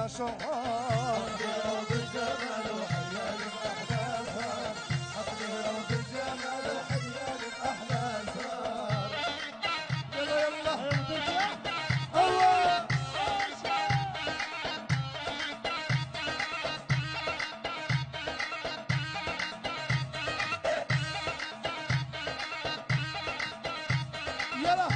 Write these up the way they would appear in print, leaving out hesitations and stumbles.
أحلى شعار بالجمال وحيال بأحلى أسرار أطيروا بالجمال وحيال بأحلى أسرار يلا يلا الله يلا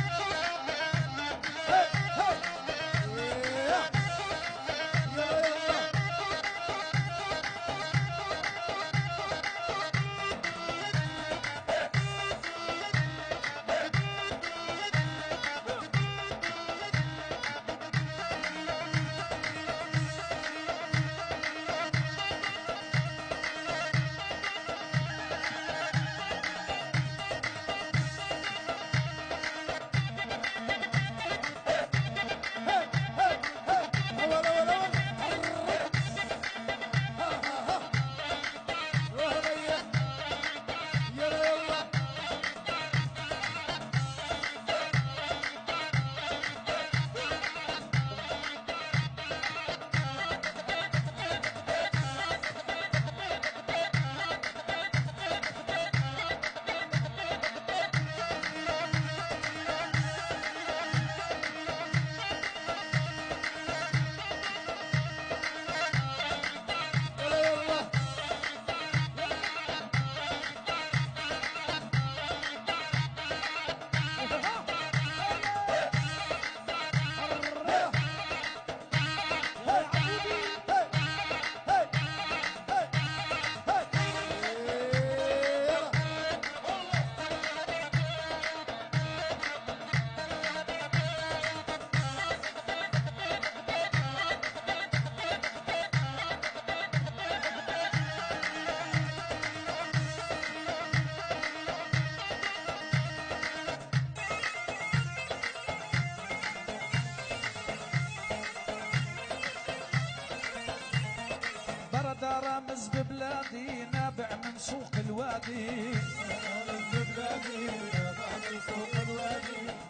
برد رامز ببلادي نابع من سوق الوادي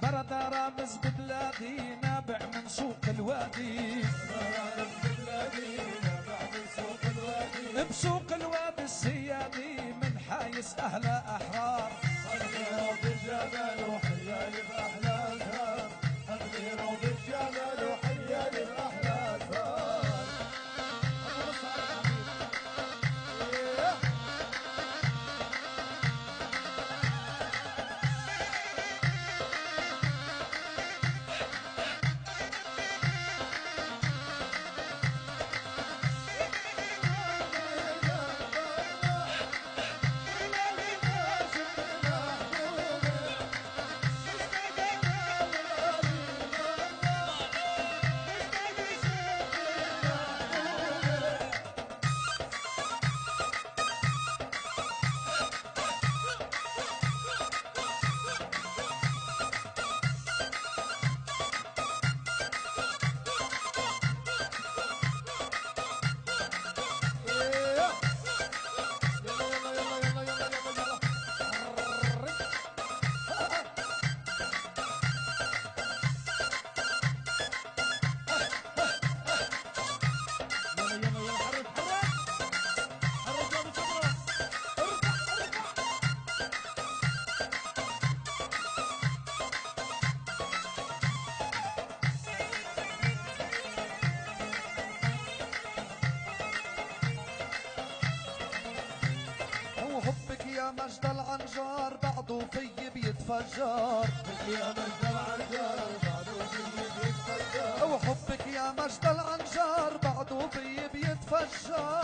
برد رامز ببلادي نابع من سوق الوادي بسوق الوادي السيادي من حايس أهل أحرار أغنيروا بالجمال وحيال بأحلى أزهار أغنيروا بالجمال وحيال بأحلى أزهار وحبك يا مجد العنجار بعده في بيتفجر يا مجد العنجار بعده في بيتفجر وحبك يا مجد العنجار بعده في بيتفجر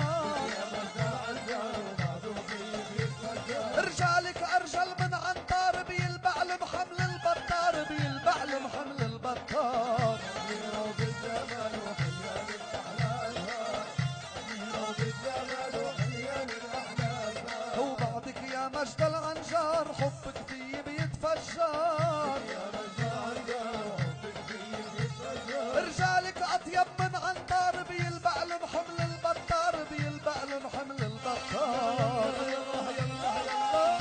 يا مجد العنجار بعده في بيتفجر رجالك ارجل من عنتار بيلبع لمحمل البطار بيلبع لمحمل البطار أغنيروا بالجمال وحيال بأحلى أزهار أغنيروا بالجمال وحيال بأحلى أزهار وبعدك يا مجد العنجار حبك فيه بيتفجر يا مجد العنجار حبك فيه بيتفجر رجالك أطيب من عنتار بيلبع لمحمل البطار بيلبع لمحمل البطار يلا يلا يلا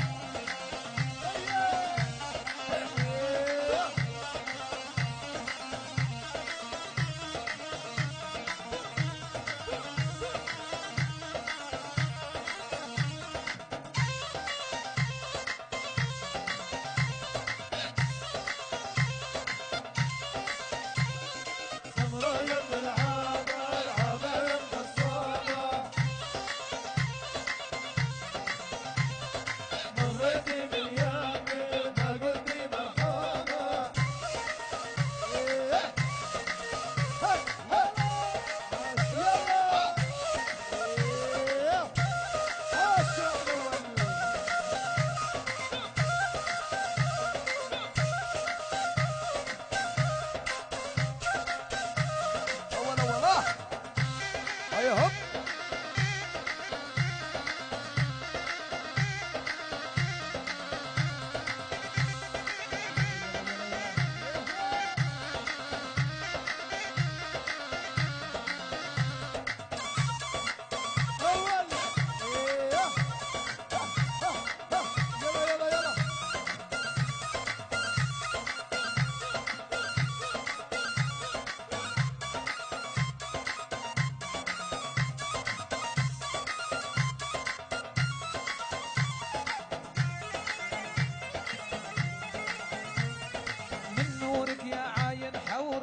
هوب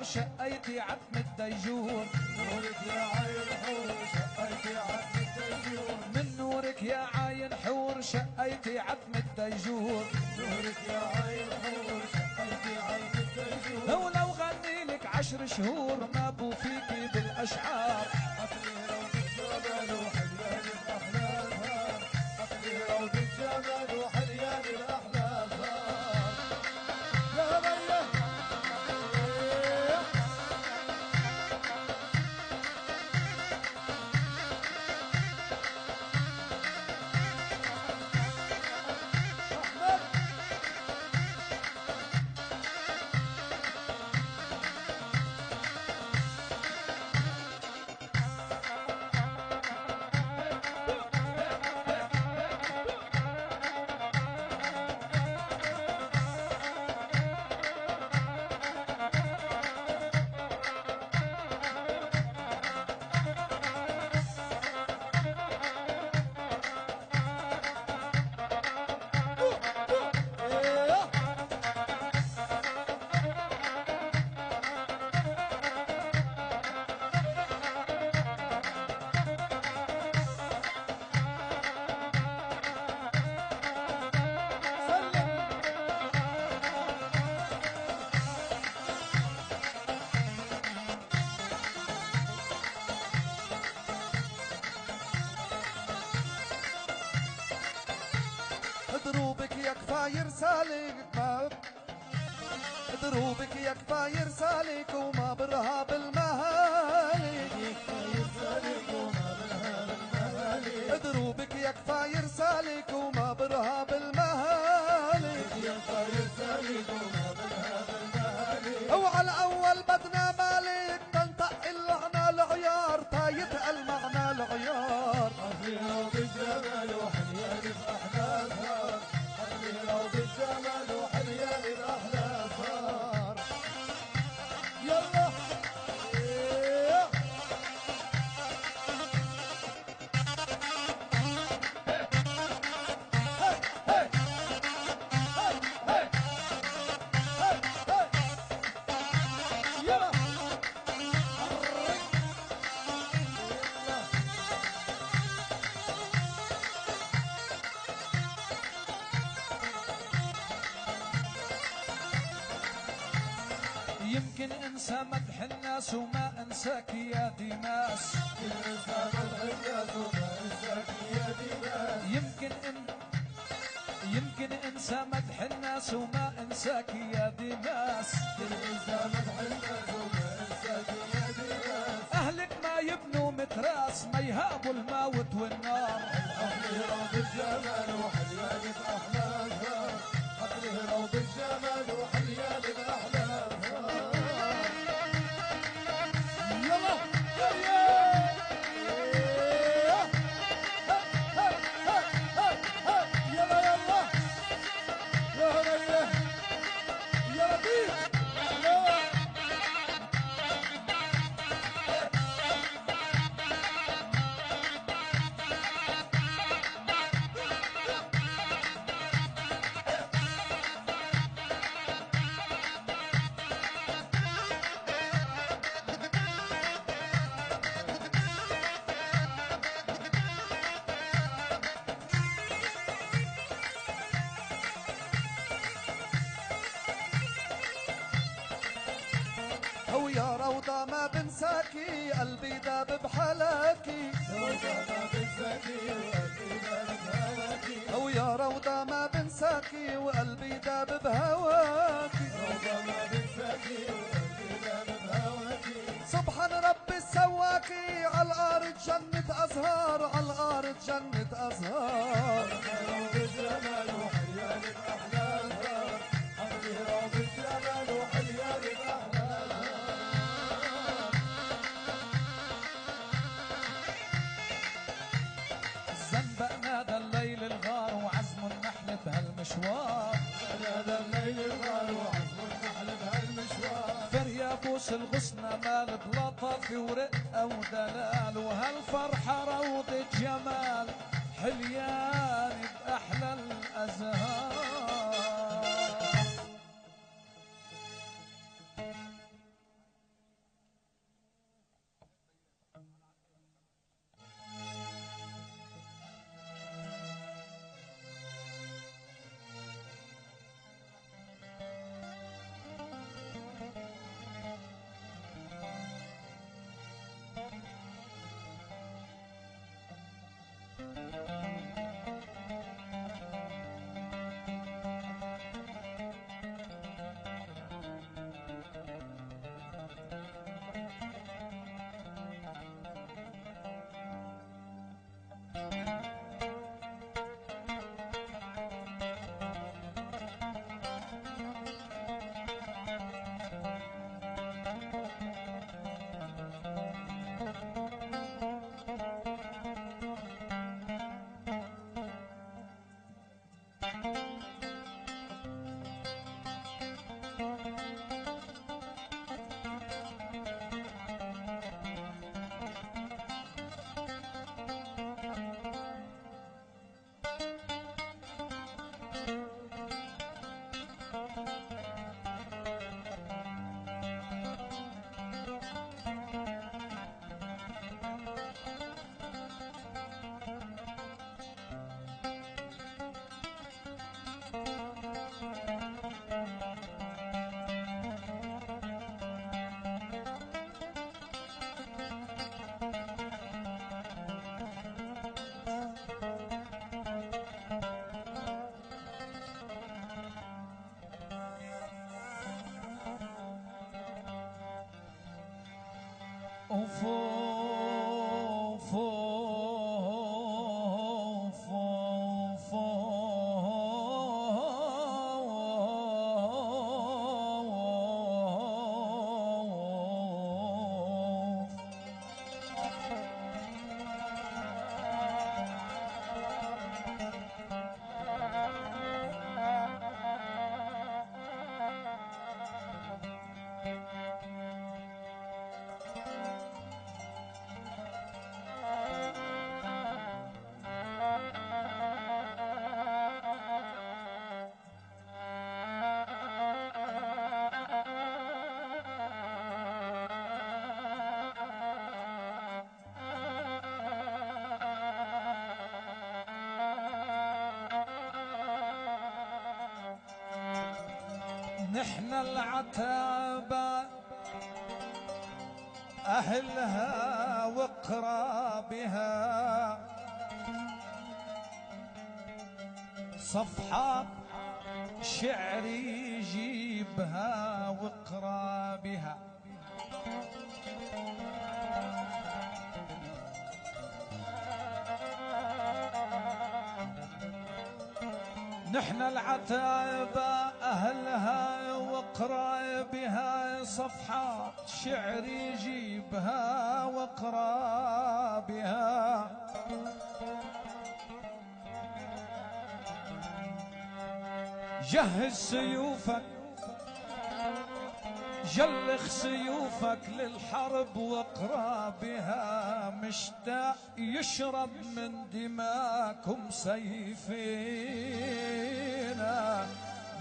شقيتي عتم الديجور، نورك يا عين حور شقيتي عتم الديجور، من نورك يا عين حور شقيتي عتم الديجور، نورك يا عين حور شقيتي عتم الديجور، ولو غني لك 10 شهور ما بوفيكي بالاشعار، حفلي روض الجمال وحليان الاحلام، حفلي روض الجمال وحليان الاحلام، يا ليلى دروبك يا كفاير سالك ما دروبك يا كفاير سالك وما برهاب المهالك، دروبك يا كفاير سالك وما برهاب المهالك، وعلى اول بدنا مالك تنطق اللعنة العيار تايتقل معنا العيار، حفلي روض الجمال وحليان الاحلام، حفلي روض الجمال وحليان الاحلام، يلا يمكن انسى مدح الناس وما انساك يا ديناس، يمكن انسى مدح الناس وما انساك يا ديناس، اهلك ما يبنوا متراس ما يهابوا الموت والنار، حفلي روض الجمال وحليان الاحلام، حفلي روض الجمال وحليان الاحلام، يلا يلا يلا يا يا بيك ويا روضة ما بنساكي قلبي داب بحلاكي، ويا روضة ما بنساكي وقلبي داب بهواكي، سبحان ربي سواكي عالارض جنة جنة أزهار. بالجمال وحليانك أحلى أزهار، حبيبي بالجمال وحليانك أحلى أزهار. الزنبق نادى الليل الغار وعزم النحل بهالمشوار، نادى الليل الغار وعزم النحل بهالمشوار. فريابوس الغصن مال بلطف ورقة ودلال، وهالفرحة روضة جمال حليان بأحلى الأزهار. نحن العتابة أهلها وقرابها، صفحات شعر يجيبها وقرابها. نحن العتابة أهلها وقرابها، صفحات شعر يجيبها وقرابها. جهز سيوفك جلخ سيوفك للحرب وقرابها، مشتاق يشرب من دماكم سيفينا،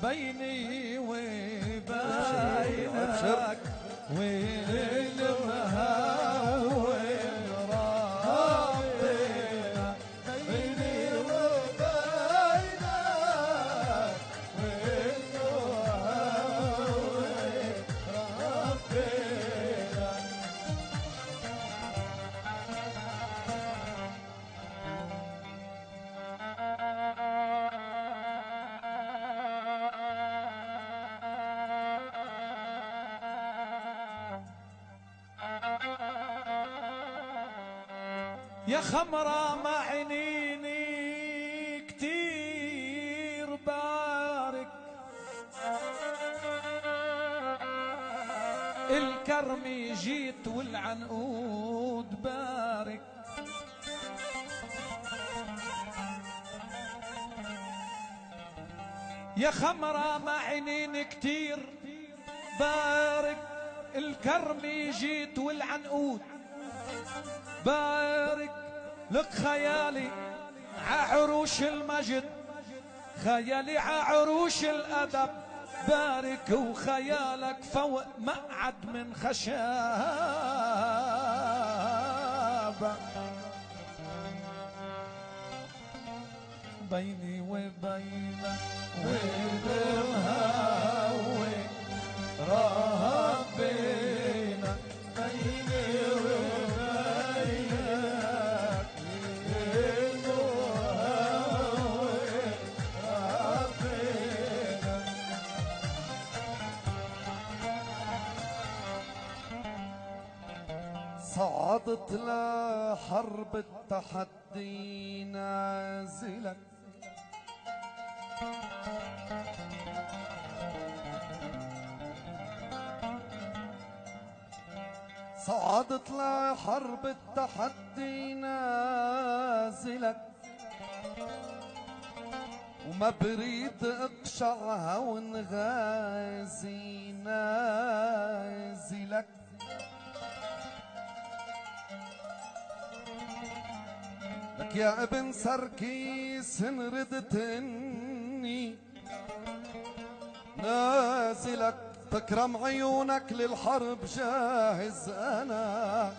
بيني وبينك والمهاول ربنا، بيني وبينك والمهاول ربنا. يا خمرة ما عينيني كتير بارك، الكرمي جيت والعنقود بارك، يا خمرة ما عينين كتير بارك، الكرمي جيت والعنقود بارك، لك خيالي ععروش المجد، خيالي ععروش الأدب بارك، وخيالك فوق مقعد من خشب، بيني وبينك وبمهوي رهب بينا، بيني وبينك المهوي رهب بينا. صعدت لحرب التحدي نازلك، صعدت لحرب التحدي نازلك، وما بريد اقشع هون غازي نازلك، لك يا ابن سركيس انردت اني نازلك، تكرم عيونك للحرب جاهز انا،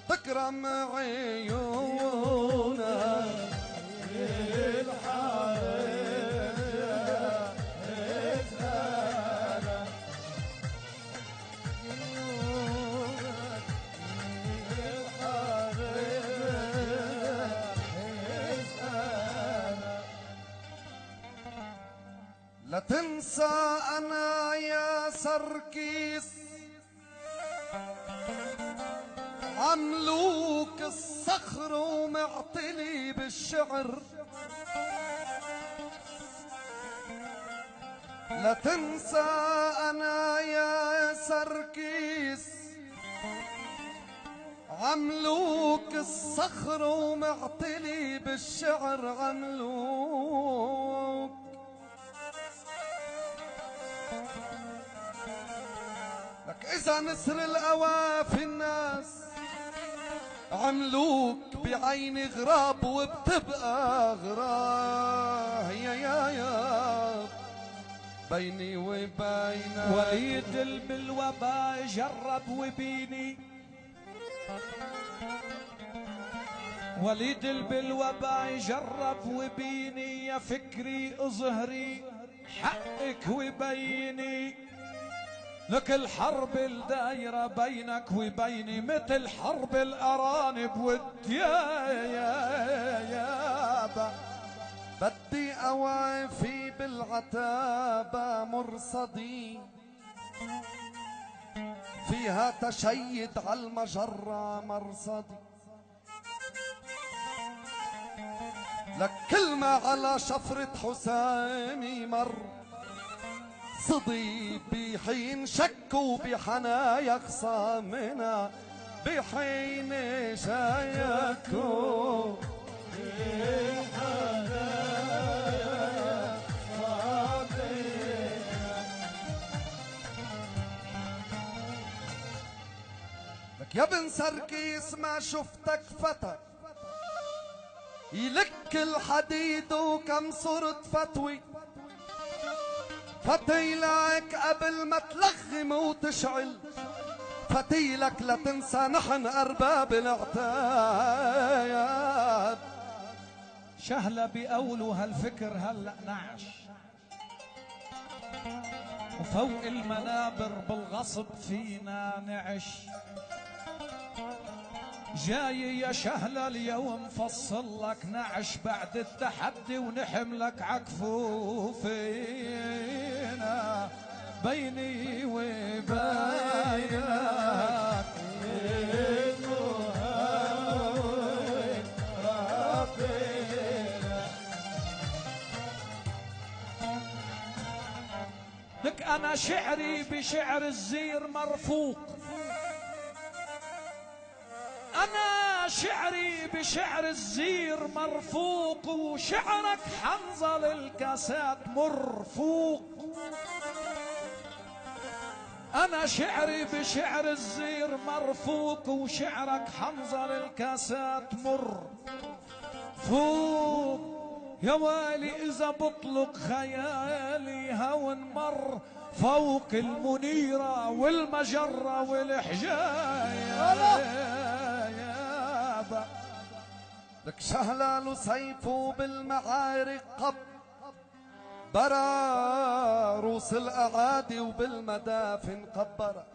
تكرم عيونك للحرب جاهز انا، عيونك للحرب جاهز انا. لا تنسى انا يا سركيس عملوك الصخر ومعتلي بالشعر، لا تنسى انا يا سركيس عملوك الصخر ومعتلي بالشعر، عملوك لك إذا نسر الأوافي الناس عملوك بعين غراب وبتبقى غراب، يا بيني وبينك وليد بالوبا جرب وبيني، وليد بالوبا جرب وبيني، يا فكري اظهري حقك وبيني، لك الحرب الدايرة بينك وبيني مثل حرب الأرانب والديابة، بدي أوافي بالعتابة مرصدي، فيها تشيد عالمجرة مرصدي، لك كلمة على شفرة حسامي مر صدي، بحين شكوا بحنايا خصامنا، بحين شكوا بحنايا خصامنا. لك يا بن سركيس ما شفتك فتى يلك الحديد وكم صرت فتوي، فتيلك قبل ما تلغم وتشعل، فتيلك لا تنسى نحن أرباب العتاب. شهلة بأولو هالفكر هلأ نعش، وفوق المنابر بالغصب فينا نعش، جاي يا شهلة اليوم فصل لك نعش بعد التحدي ونحملك عكفوفينا، بيني وبينك المهاوي أنا شعري بشعر الزير مرفوق، أنا شعري بشعر الزير مرفوق، وشعرك حنظل الكاسات مرفوق. أنا شعري بشعر الزير مرفوق، وشعرك حنظل الكاسات مرفوق. يا ويلي إذا بطلق خيالي هون مر فوق المنيرة والمجرة والحجاية. لك شهلال سيفه بالمعارك قب برا روس الأعادي وبالمدافن قبرة.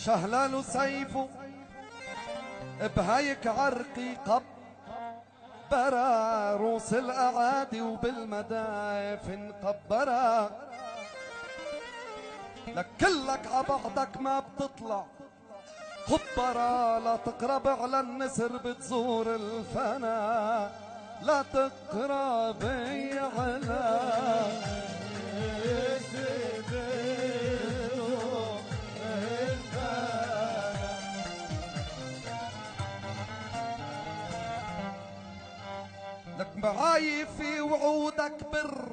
شهلال سيفه بهيك عرقي قب برا روس الأعادي وبالمدافن قبرة. لك كلك عبعدك ما بتطلع خبرة، لا تقرب على النسر بتزور الفنا، لا تقربي على لك معاي في وعودك بر،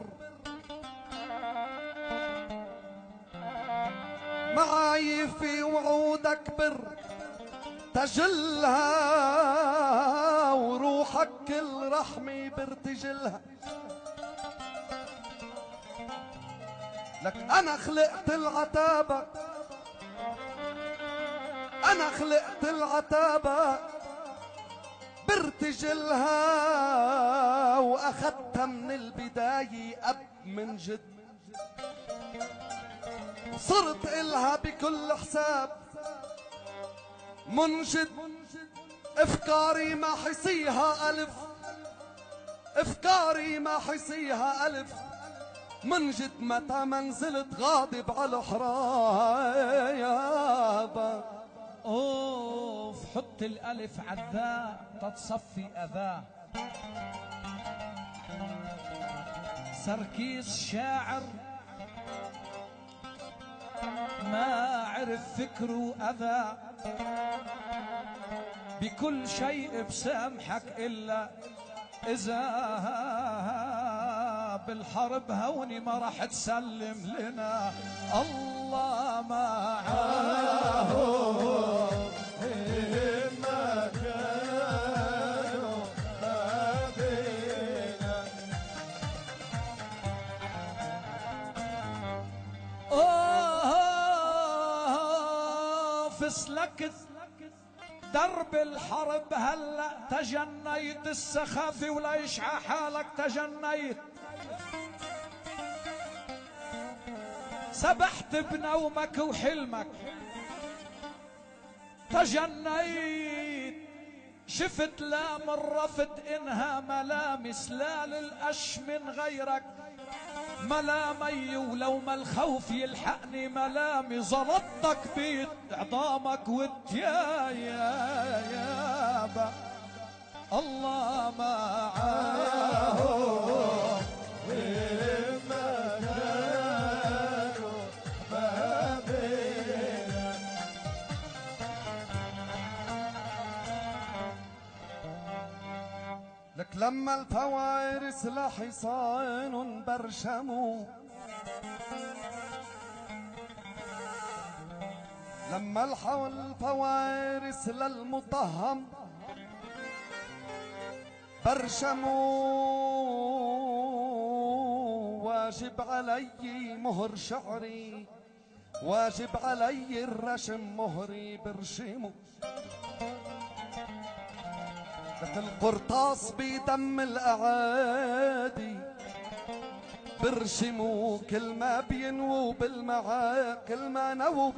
معاي في وعودك بر تجلها، وروحك كل رحمي برتجلها. لك أنا خلقت العتابة، أنا خلقت العتابة برتجلها، وأخذتها من البداية أب من جد. صرت إلها بكل حساب منجد، افكاري ما حصيها ألف، افكاري ما حصيها ألف منجد. متى ما نزلت غاضب على حرايا اوف حط الألف عالذاء تتصفي أذاه. سركيس شاعر ما عرف فكره أذى، بكل شيء بسامحك إلا إذا بالحرب هوني ما راح تسلم لنا. الله معاه ما كانوا ما بينا. فسلكت درب الحرب هلا تجنيت السخافة ولا يشعى حالك تجنيت. سبحت بنومك وحلمك تجنيت. شفت لا من رفض انها ملامس لا للأش من غيرك ملامي، ولو ما الخوف يلحقني ملامي زلطتك بيت عظامك والتيايا. الله معاه وما كانوا ما بينا. لك لما الفوارس لحصان برشموا، لما الفوارس للمطهم برشموا، واجب علي مهر شعري، واجب علي الرشم مهري برشموا. لك القرطاس بدم الأعادي برشموا، كل ما بينووا كل ما نووا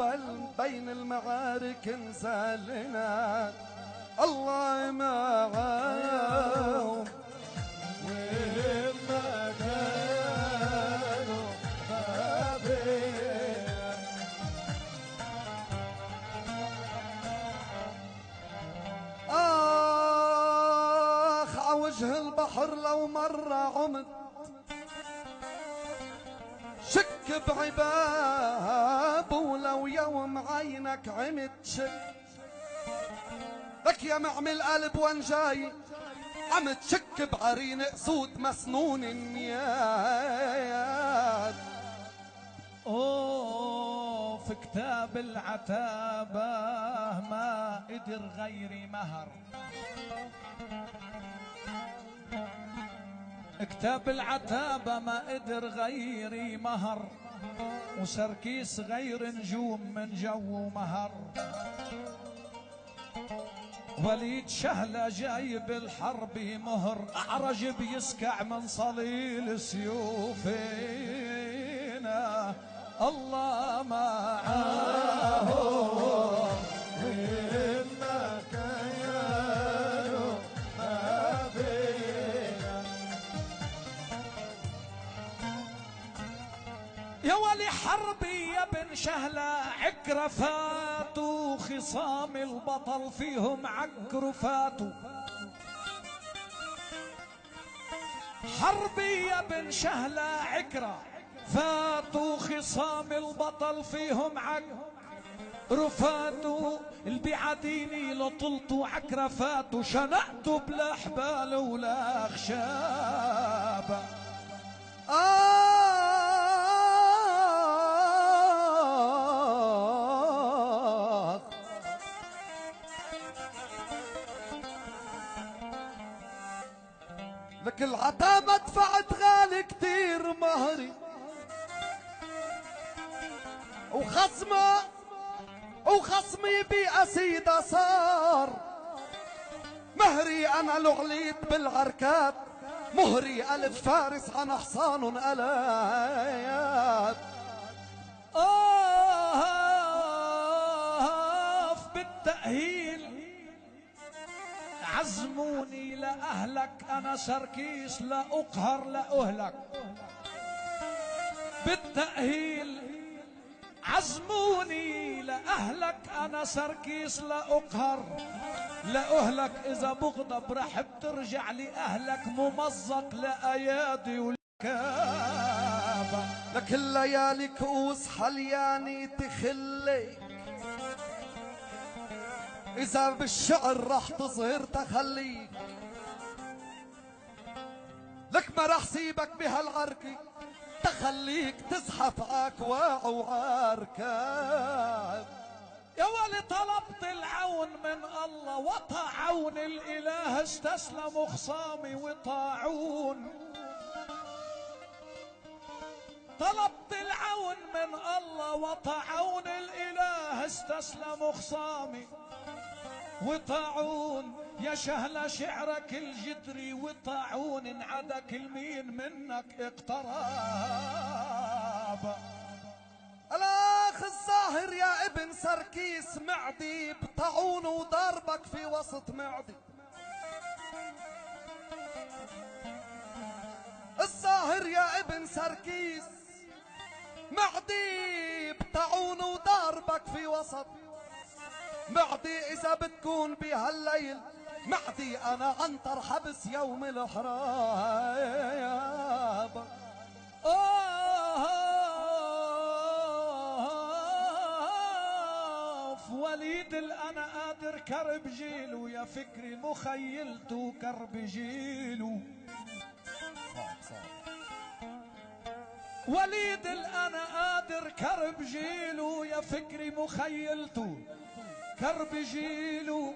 بين المعارك نزالنا. الله معاهم وما كانوا ما بينا. وجه البحر لو مرة عمت شك بعباب ولو يوم عينك عمت شك لك يا معمل قلب وين جاي عم تشك بعرين اسود مسنون النياد. اوه في كتاب العتابة ما قدر غيري مهر، كتاب العتابة ما قدر غيري مهر، وسركيس غير نجوم من جو مهر. وليد شهلة جايب الحرب مهر، أعرج بيسكع من صليل سيوفنا. الله معاه إنك ما بينا. يا ولي حربي يا بن شهلة عكرة فاتوا، خصام البطل فيهم عكر فاتوا. حربي يا بن شهلة عكرة فاتوا، خصام البطل فيهم عكر فاتوا. البعديني لطلتوا عكرة فاتوا، شنقتوا بلا حبال ولا خشابة. لك العتابة دفعت غالي كتير مهري، وخصمي بأسيدة صار مهري. أنا لو عليت بالعركات مهري، ألف فارس عن حصان ألايات. بالتأهيل عزموني لأهلك، أنا سركيس لا أقهر لا أهلك. بالتأهيل عزموني لأهلك، أنا سركيس لا أقهر لا أهلك. إذا بغضب رح بترجع لأهلك ممزق لأيادي والكابة. لك الليالي كؤوس حلياني تخليك، إذا بالشعر رح تظهر تخليك. لك ما رح سيبك بهالعركة، تخليك تزحف عكواع وعركاب. يا ولي طلبت العون من الله وطاعون الإله، استسلموا خصامي وطاعون. طلبت العون من الله وطاعون الإله، استسلموا خصامي وطاعون. يا شهلة شعرك الجدري وطاعون، انعدك المين منك اقتراب. الأخ الظاهر يا ابن سركيس معدي بطاعون وضربك في وسط معدي. الظاهر يا ابن سركيس معدي بطاعون وضربك في وسط معدي. إذا بتكون بهالليل معدي أنا عنتر حبس يوم الحراب. وليد الأنا قادر كرب جيلو، يا فكري مخيلته كرب جيلو. وليد الأنا قادر كرب جيلو، يا فكري مخيلته كرب جيلو.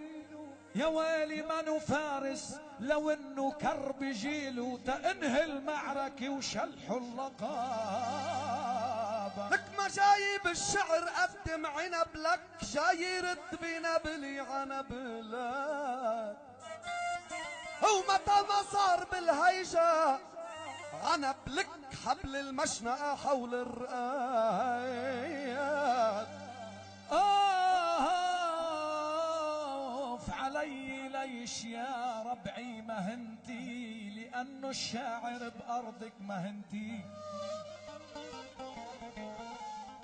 يا ويلي منو فارس لو انه كرب جيلو، تنهي المعركة وشلحوا اللقابة. لك ما جايب الشعر قدم عنب، لك جاي يرد بنبلي عنب لك. ومتى ما صار بالهيجة عنب لك حبل المشنقة حول الرقايات. علي ليش يا ربعي مهنتي، لأنه الشاعر بأرضك مهنتي.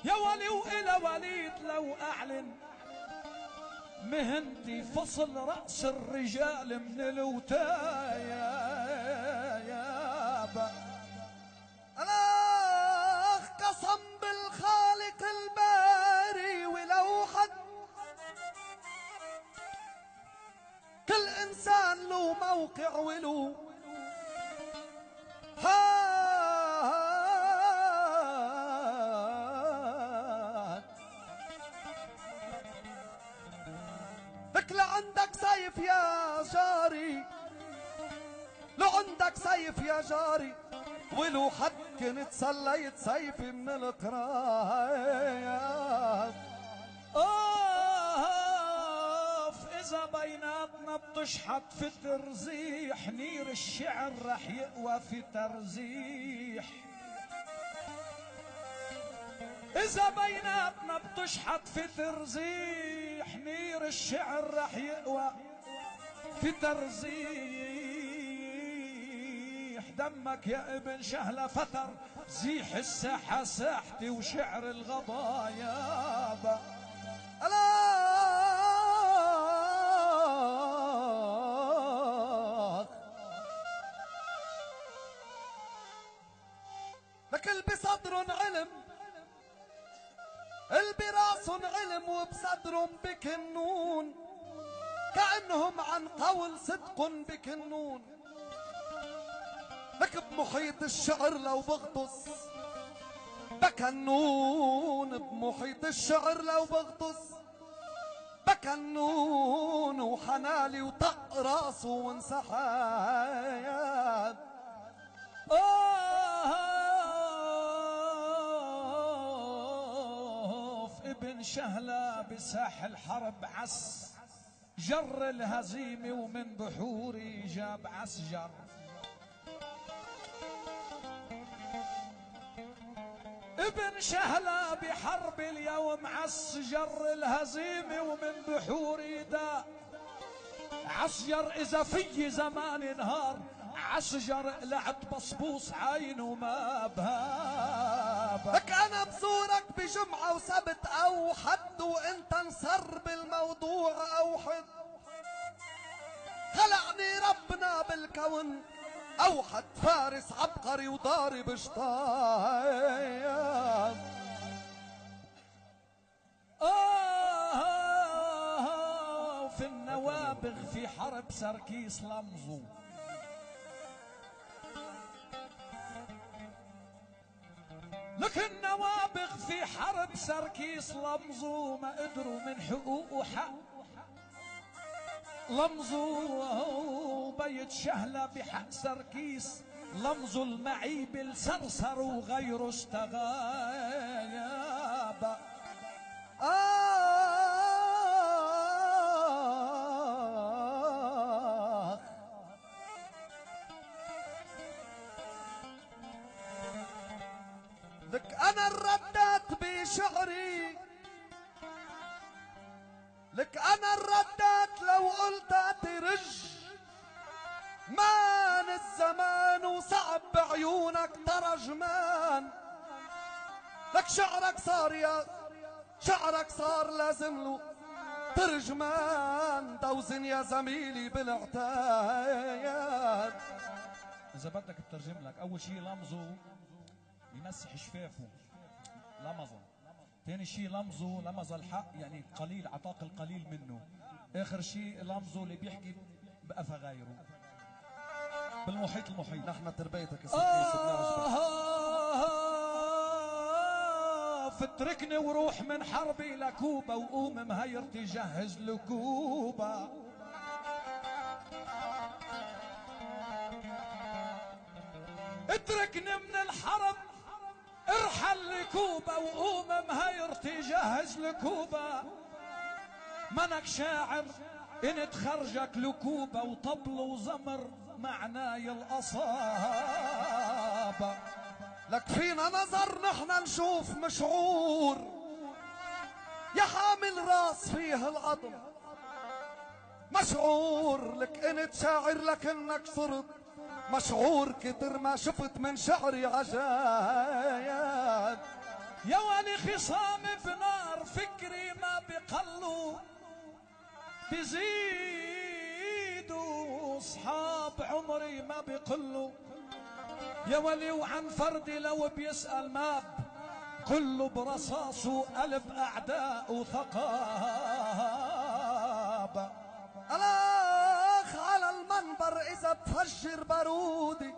يا ولي وإلى وليد لو أعلن مهنتي، فصل رأس الرجال من الوتايا يابا. الأخ قسم موقع ولو لك لعندك سيف يا جاري، لو عندك سيف يا جاري، ولو حد كنت سليت سيفي من القرايات. إذا بيناتنا بتشحط في ترزيح، نير الشعر رح يقوى في ترزيح. إذا بيناتنا بتشحط في ترزيح، نير الشعر رح يقوى في ترزيح. دمك يا ابن شهلة فتر، زيح الساحة ساحتي وشعر الغضايا. لك اللي بصدرن علم، اللي براسن علم وبصدرن بكنون، كأنهم عن قول صدق بكنون. لك بمحيط الشعر لو بغطس بكنون، بمحيط الشعر لو بغطس بكنون، وحنالي وطق راسه وانسحاب. ابن شهلة بساح الحرب عس جر الهزيمة، ومن بحوري جاب عسجر. ابن شهلة بحرب اليوم عس جر الهزيمة، ومن بحوري دا عسجر. إذا في زمان نهار عسجر لعت بصبوص عينه ما بهاب. لك أنا بزورك بجمعة وسبت أو حد، وأنت انصر بالموضوع أو حد. خلقني ربنا بالكون أوحد، فارس عبقري وضارب شطايب. وفي النوابغ في حرب سركيس لمزو، لك النوابغ في حرب سركيس لمزو، ما قدروا من حقوق حق لمزو. بيت شهلة بحق سركيس لمزو، المعيب السرسر وغيره استغاب. لك أنا الردات بشعري، لك أنا الردات لو قلت ترج مان الزمان، وصعب بعيونك ترجمان. لك شعرك صار يا شعرك صار لازم له ترجمان، توزن يا زميلي بالاعتاد. إذا بدك بترجم لك، أول شيء لمزو يمسح شفافه لمزه، ثاني شيء لمزه لمز الحق يعني قليل عطاق القليل منه، آخر شيء لمزه اللي بيحكي بقفا غيره بالمحيط المحيط. نحن تربيتك يا سيدي فتركني وروح من حربي لكوبا، وقوم مهيرتي جهز لكوبا. اتركني من الحرب ارحل لكوبا، وقوم مهيرتي جهز لكوبا. منك شاعر ان تخرجك لكوبا، وطبل وزمر معناي الأصابة. لك فينا نظر نحن نشوف مشعور، يا حامل راس فيه العظم مشعور. لك انت شاعر لكنك صرت مشعور، كتر ما شفت من شعري عجايب. يا ولي خصام بنار فكري ما بقلوا بزيدوا، اصحاب عمري ما بقلوا. يا ولي وعن فردي لو بيسأل ما كله برصاصه قلب أعداء وثقاب. الأخ على المنبر فجر بارودي،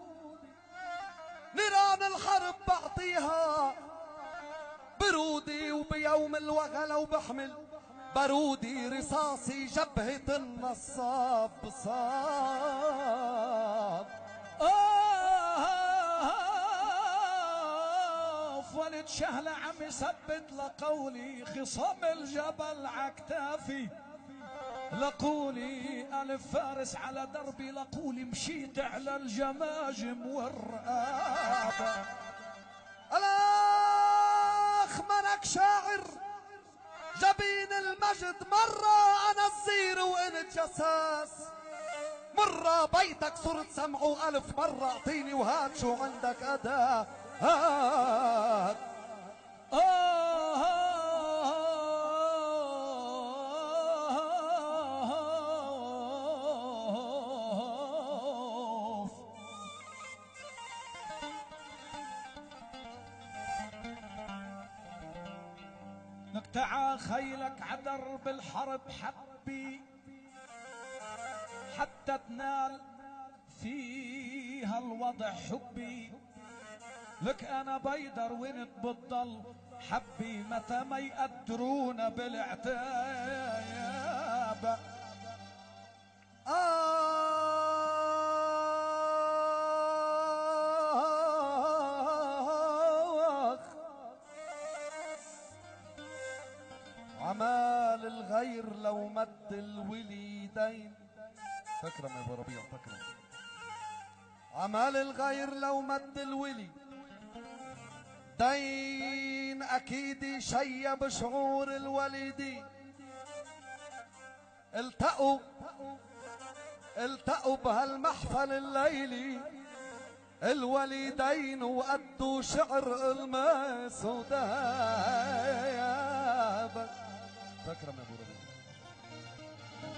نيران الحرب بعطيها برودي، وبيوم الوغى لو بحمل بارودي رصاصي جبهة النصاب صاب. ولد شهلة عم يثبت لقولي، خصام الجبل عكتافي لقولي، ألف فارس على دربي لقولي، مشيت على الجماجم والرقابة. الأخ منك شاعر جبين المجد، مرة أنا الزير وأنت جساس، مرة بيتك صرت سمعه ألف مرة، أعطيني وهات شو عندك أداة هات. لك تعا خيلك عدر بالحرب حبي، حتى تنال فيها الوضع حبي. لك انا بيدر وانت بتضل حبي، متى ما يقدرونا بالعتاب. عمال الغير لو مد الوليدين، تكرم يا ابو ربيع تكرم. عمال الغير لو مد الولي دين، اكيد يشيب شعور الوالدين. التقوا بهالمحفل الليلي الوليدين، وأدوا شعر الماس ودهب. تكرم يا ابو ربيع،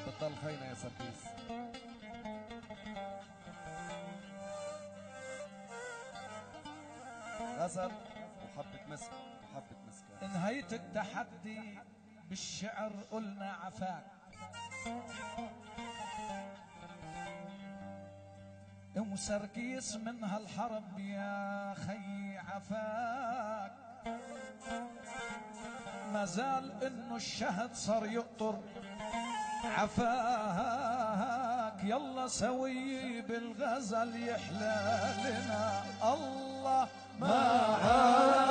بطل خينا يا سركيس. غزل وحبة مسك وحبة مسك. انهيت التحدي بالشعر قلنا عفاك، ام سركيس من هالحرب يا خي عفاك. ما زال انه الشهد صار يقطر عفاك، يلا سوي بالغزل يحلى لنا الله معاه.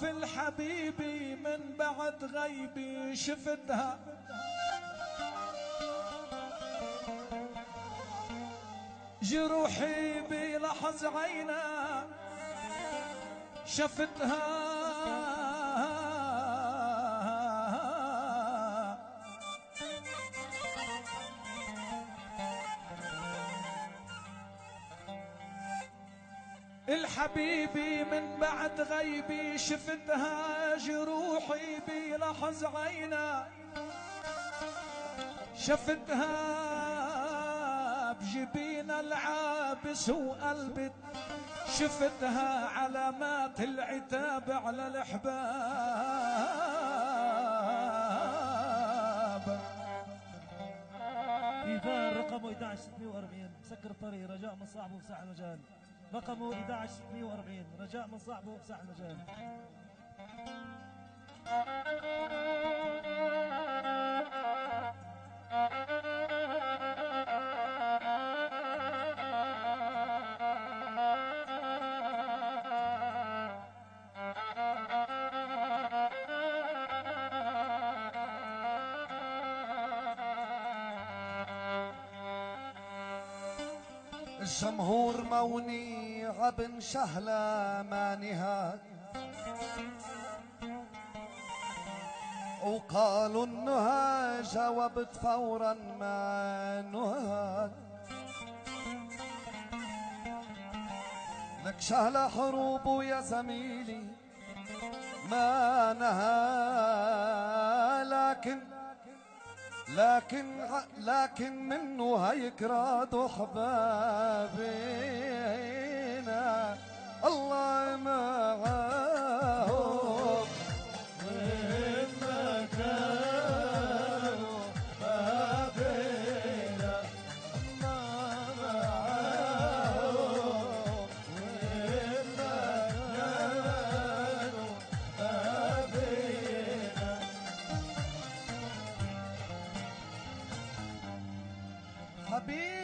في الحبيبي من بعد غيبي شفتها، جروحي بلحظ عينا شفتها. الحبيبي من بعد غيبي شفتها، جروحي بلحظ عينا شفتها. بجبين العابس وقلبي شفتها، علامات العتاب على الأحباب. إيثار رقمه 11640 مسكر الطريق، رجاء من صاحبه بساح المجال. رقمه 11640 رجاء من صاحبه بساح المجال. الجمهور موني غبن شهلة ما نهاد، وقالوا النهى جاوبت فورا ما نهاد. نكشال حروب يا زميلي ما نهى، لكن منه هيكرادوا حبابينا الله معاهم وين ما كانوا حبابينا الله معاهم وين ما كانوا حبابينا. حبيبي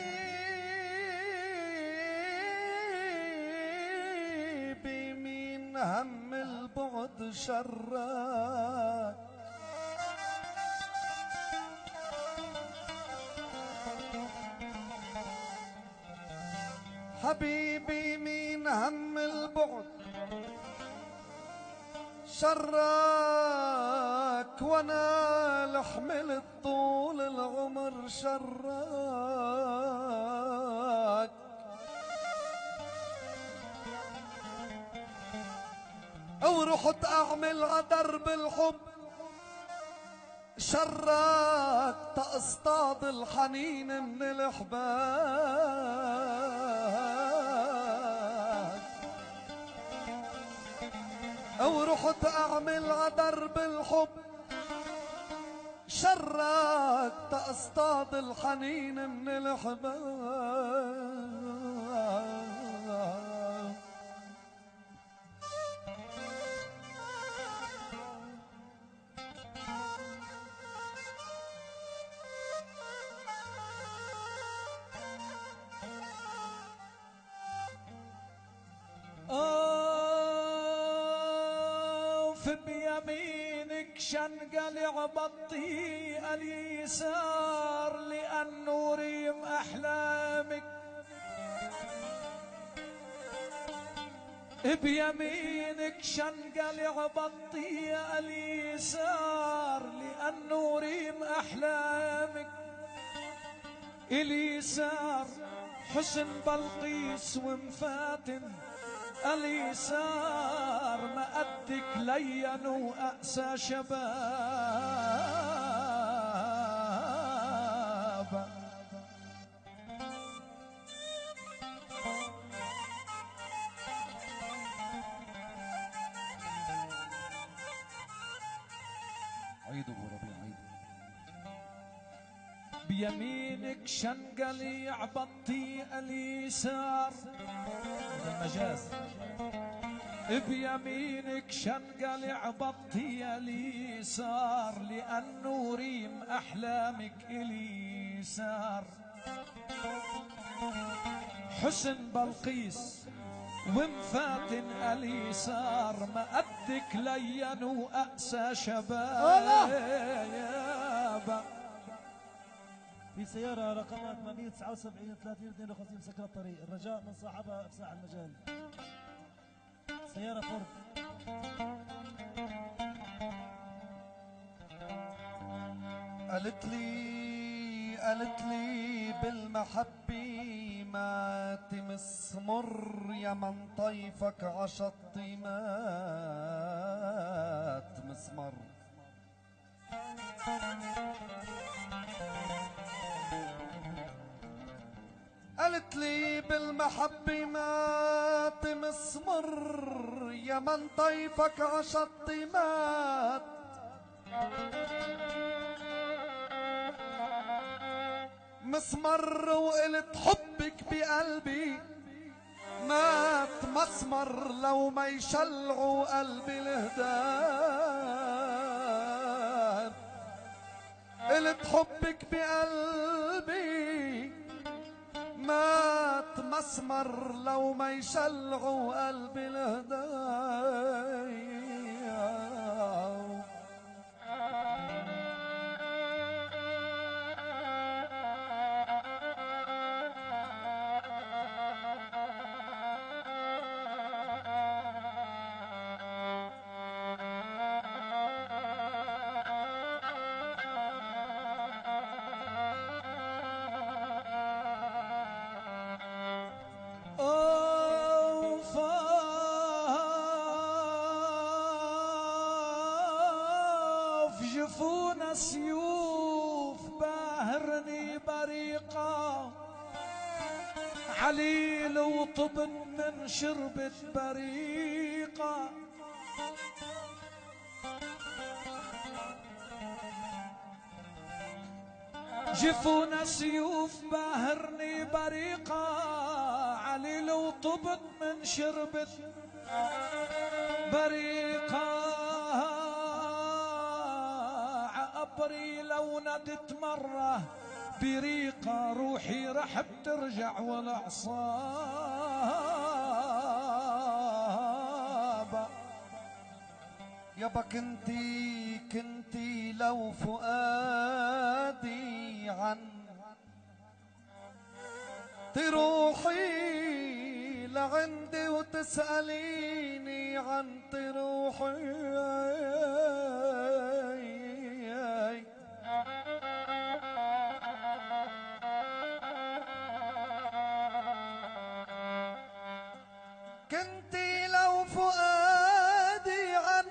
من هم البعد شراك، حبيبي من هم البعد شراك، وانا لحملت طول العمر شراك. ورحت اعمل عدرب الحب شراك، تاصطاد الحنين من الحباب. ورحت اعمل عدرب الحب شراك، تاصطاد الحنين من الحباب. بيمينك شنقلع بطيء اليسار لأنه ريم أحلامك، بيمينك شنقلع بطيء اليسار لأنه ريم أحلامك. اليسار حسن بلقيس ومفاتن، اليسار مقدك لين وأقسى شباب. عيدوا ابو ربيع عيدوا. بيمينك شنقليع بطيء اليسار، المجاز. بيمينك شنقلع بطيء اليسار لأنه ريم أحلامك اليسار. حسن بلقيس ومفاتن اليسار مقدك لين وأقسى شباب. في سيارة رقمها 879 30 52 سكر الطريق، الرجاء من صاحبها افساح المجال. سيارة فورد. قالت لي بالمحبة ما تمس مر يا من طيفك عشط ما تمسمر. قالت لي بالمحبة ما تمس مر يا من طيفك عشط مات. مسمر وقلت حبك بقلبي مات مسمر لو ما يشلعوا قلبي الهدان. قلت حبك بقلبي مات مسمر لو ما يشلعوا قلبي الهدايا. جفونا سيوف باهرني بريقة، عليل وطبن من شربة بريقة. جفونا سيوف باهرني بريقة، عليل وطبن من شربة بريقة. عقبري لو ندت مرة بريقة، روحي رح بترجع والعصابة. يابا كنتي لو فؤادي عن تروحي لعندي وتسأليني عن تروحي. كنتي لو فؤادي عن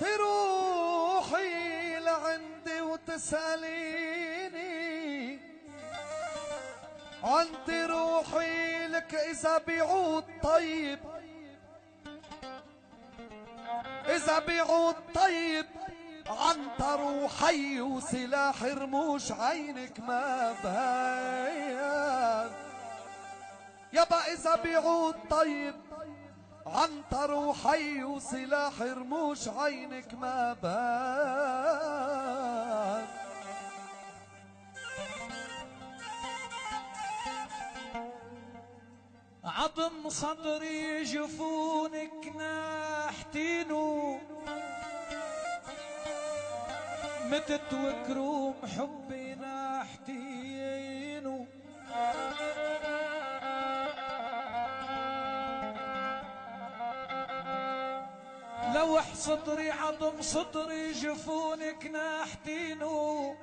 تروحي لعندي وتسأليني عن تروحي، لك إذا بيعود طيب، إذا بيعود طيب عنتر وحي وسلاح رموش عينك ما بهان. يابا إذا بيعود طيب عنتر وحي وسلاح رموش عينك ما بان. عظم صدري جفونك ناحتينو، متت وكروم حبي ناحتينو. لوح صدري عظم صدري جفونك ناحتينو،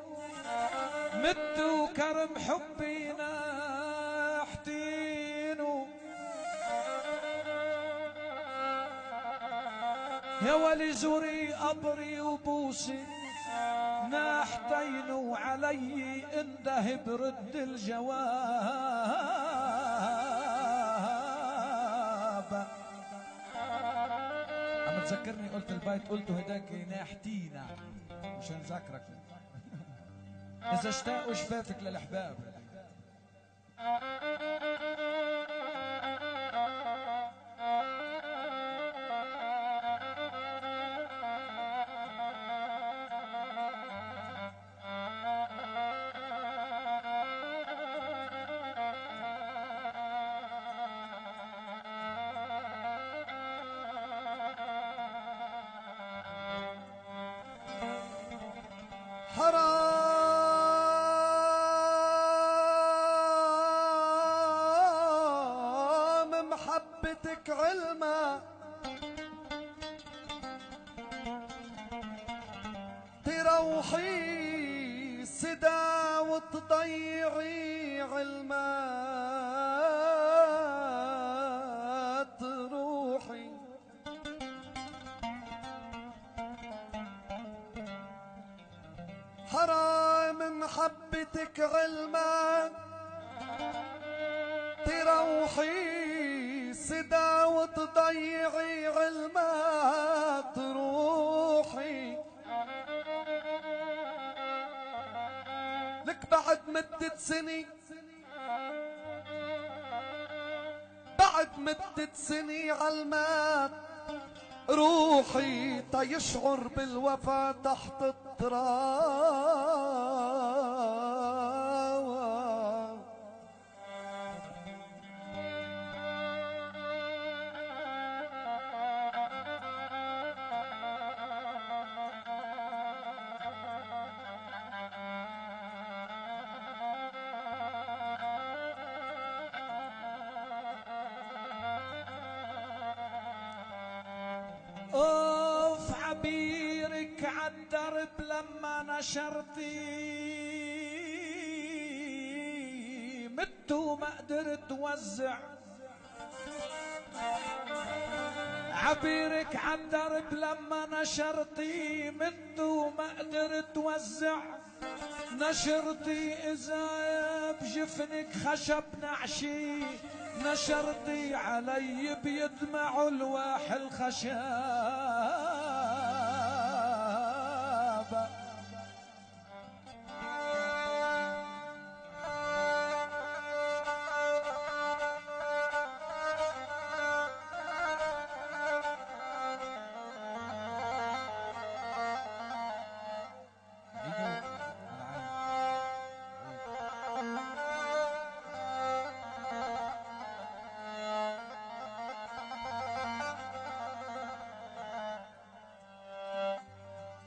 مت وكرم حبي ناحتينو. يا ولي زوري قبري وبوسي ناحتين، وعلي انده برد الجواب. عم تذكرني قلت البيت قلته هداك ناحتينا مشان ذاكرك. اذا اشتاقوا شفافك للاحباب. حرام محبتك علما تروحي سدا وتضيعي علما تروحي. حرام محبتك علما تروحي سدا وتضيعي علما تروحي. لك بعد مدة سنة، بعد مدة سنة عالمات روحي تيشعر بالوفا تحت التراب. اوف عبيرك عالدرب لما نشرتي، مت وما قدرت وزع عبيرك عن درب لما نشرتي مت وما قدرت توزع نشرتي إذا بجفنك خشب نعشي نشرتي علي بيدمع الواح الخشاب.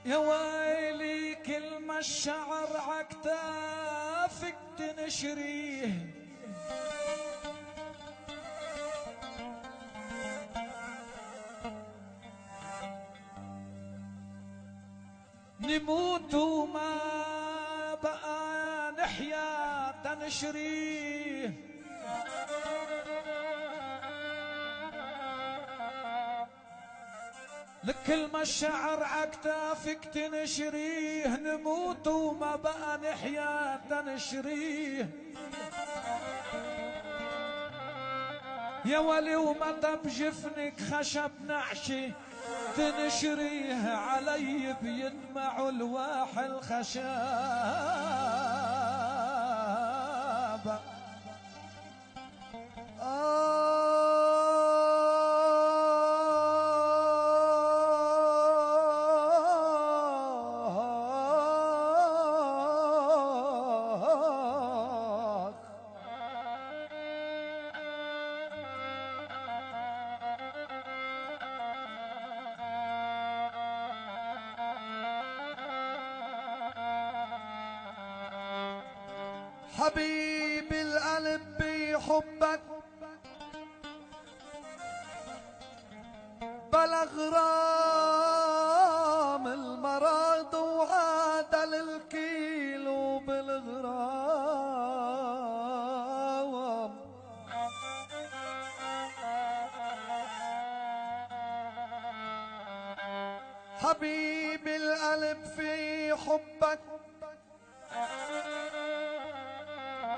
يا ويلي كل ما الشعر عكتافك تنشريه نموت وما بقى نحيا تنشريه لكل ما الشعر عكتافك تنشريه نموت وما بقى نحيا تنشريه يا ولي ومتى بجفنك خشب نعشي تنشريه علي بيدمع الواح الخشاب. حبيب القلب بحبك بلا غرام المرض وعادل الكيلو بالغرام. حبيب القلب في حبك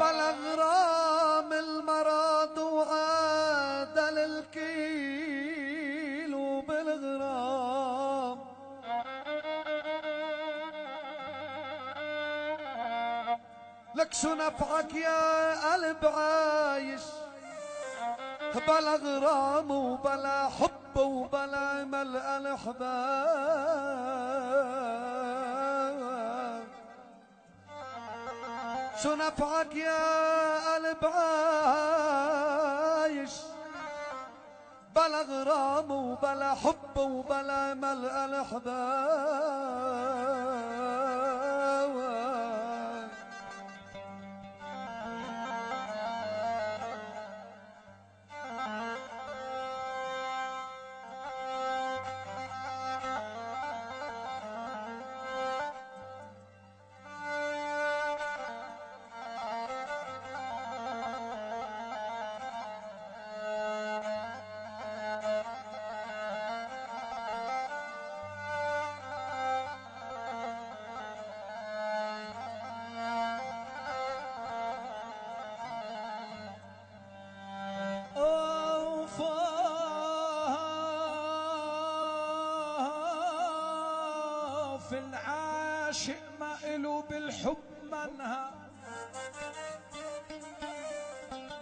بلا غرام المرض وعادل الكيلو بالغرام. لك شو نفعك يا قلب عايش بلا غرام وبلا حب وبلا ملء الأحباب. شو نفعك يا قلب عايش بلا غرام وبلا حب وبلا ملء الأحباب. في العاشق ما إلو بالحب منها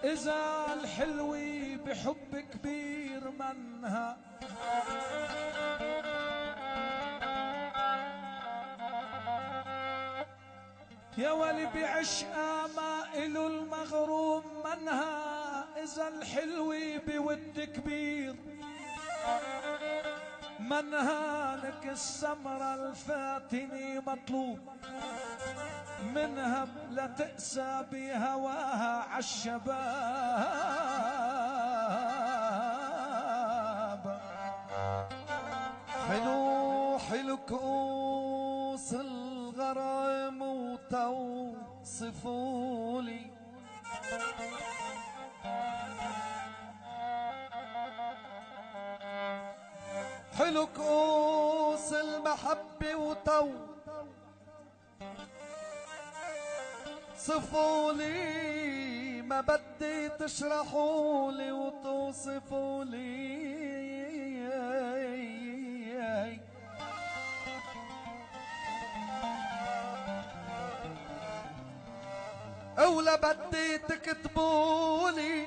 إذا الحلوي بحب كبير منها. يا ولي بعشقها ما إلو المغروم منها إذا الحلوي بود كبير منها. لك السمرة الفاتني مطلوب منها لا تأسى بهواها عالشباب. حلو حلو كؤوس الغرام وتوصفولي حلو كؤوس المحبة وتو صفولي ما بدي تشرحولي وتوصفولي ولا بدي تكتبولي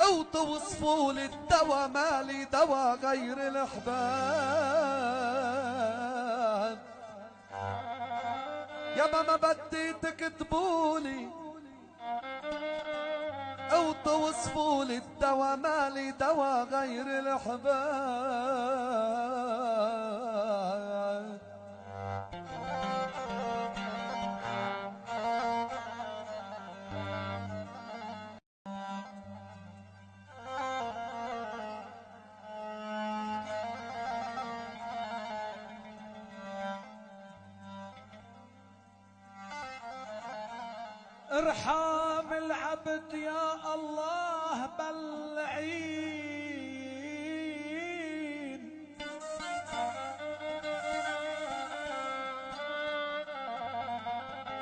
او توصفولي الدوا مالي دوا غير الحباب يابا ما بدي تكتبولي او توصفولي الدوا مالي دوا غير الحباب ارحم العبد يا الله بالعين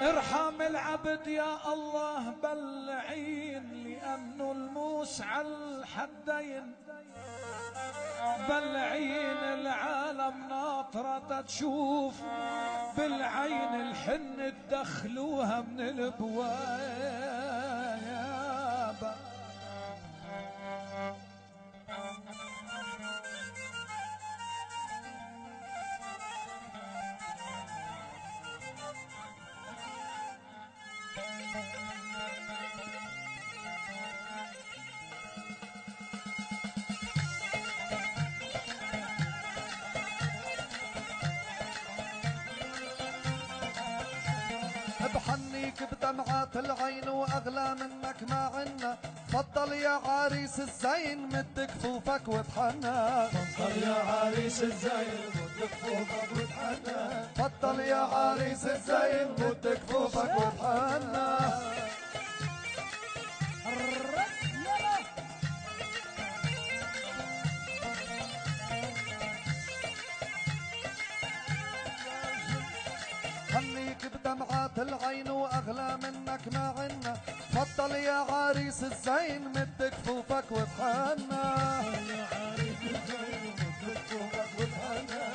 ارحم العبد يا الله بالعين لأنه الموس على الحدين بالعين العالم ناطرة تشوف بالعين الحن تدخلوها من البواب بحنيك بدمعات العين واغلى منك ما عنا تفضل يا عريس الزين مد كفوفك وتحنى تفضل يا عريس الزين مد كفوفك وتحنى تفضل يا عريس الزين مد كفوفك وتحنى خليك بدمعات العين واغلى منك ما عنا تفضل يا عريس الزين مد كفوفك وتحنى يا عريس الزين مد كفوفك وتحنى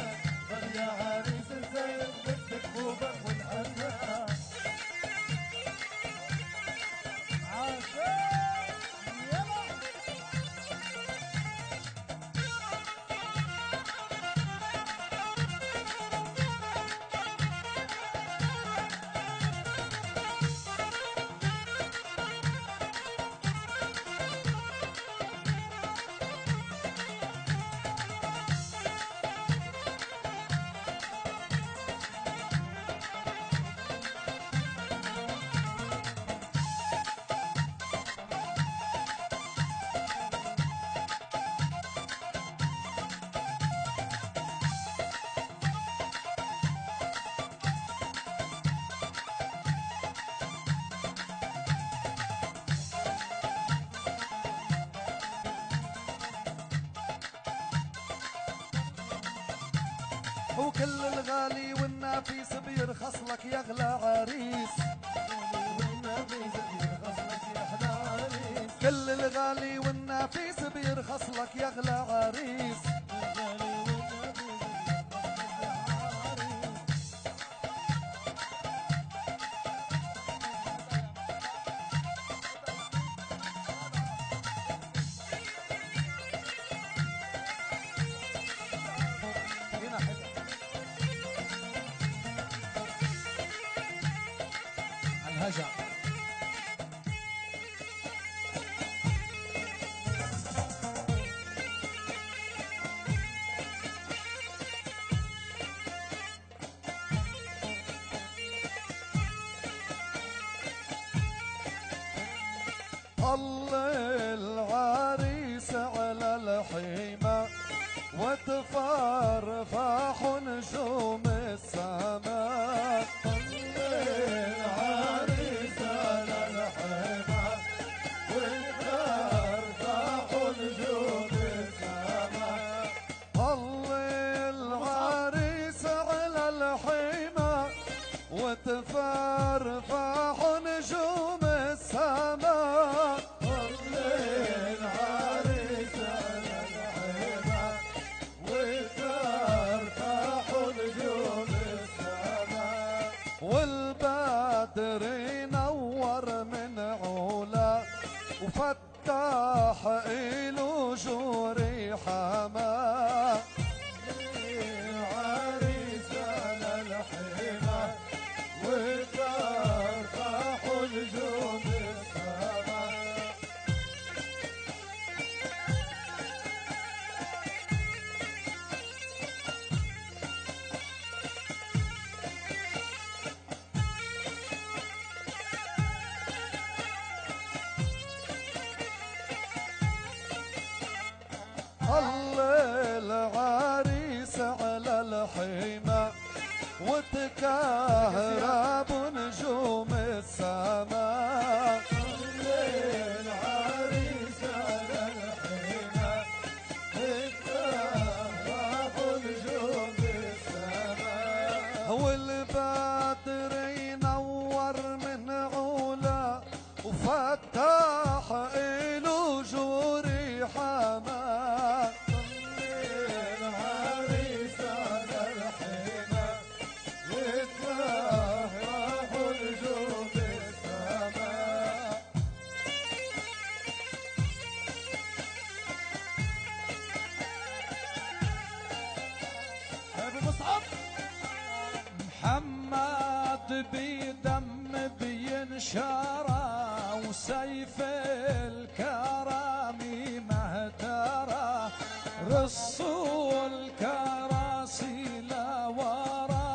يا عريس الزين مد كفوفك وتحنى وكل الغالي والنافيس بيرخص لك يا اغلى عريس كل الغالي والنافيس بيرخص لك يا اغلى عريس الهجع طل العريس على الحيمة وتفرفح نجوم السماء طل العريس على الحيمة وتفرفح نجوم السماء صلي العريس على الحمى وتكهرب نجوم السماء. صلي العريس على الحمى وتكهرب نجوم السماء. والبدر ينور من علا وفتح إله جوري حماه. صلي العريس على الحمى وتكهرب نجوم السماء. ابي مصعب محمد بدم بينشرى وسيف الكرام مهترى رسول كراسي لورا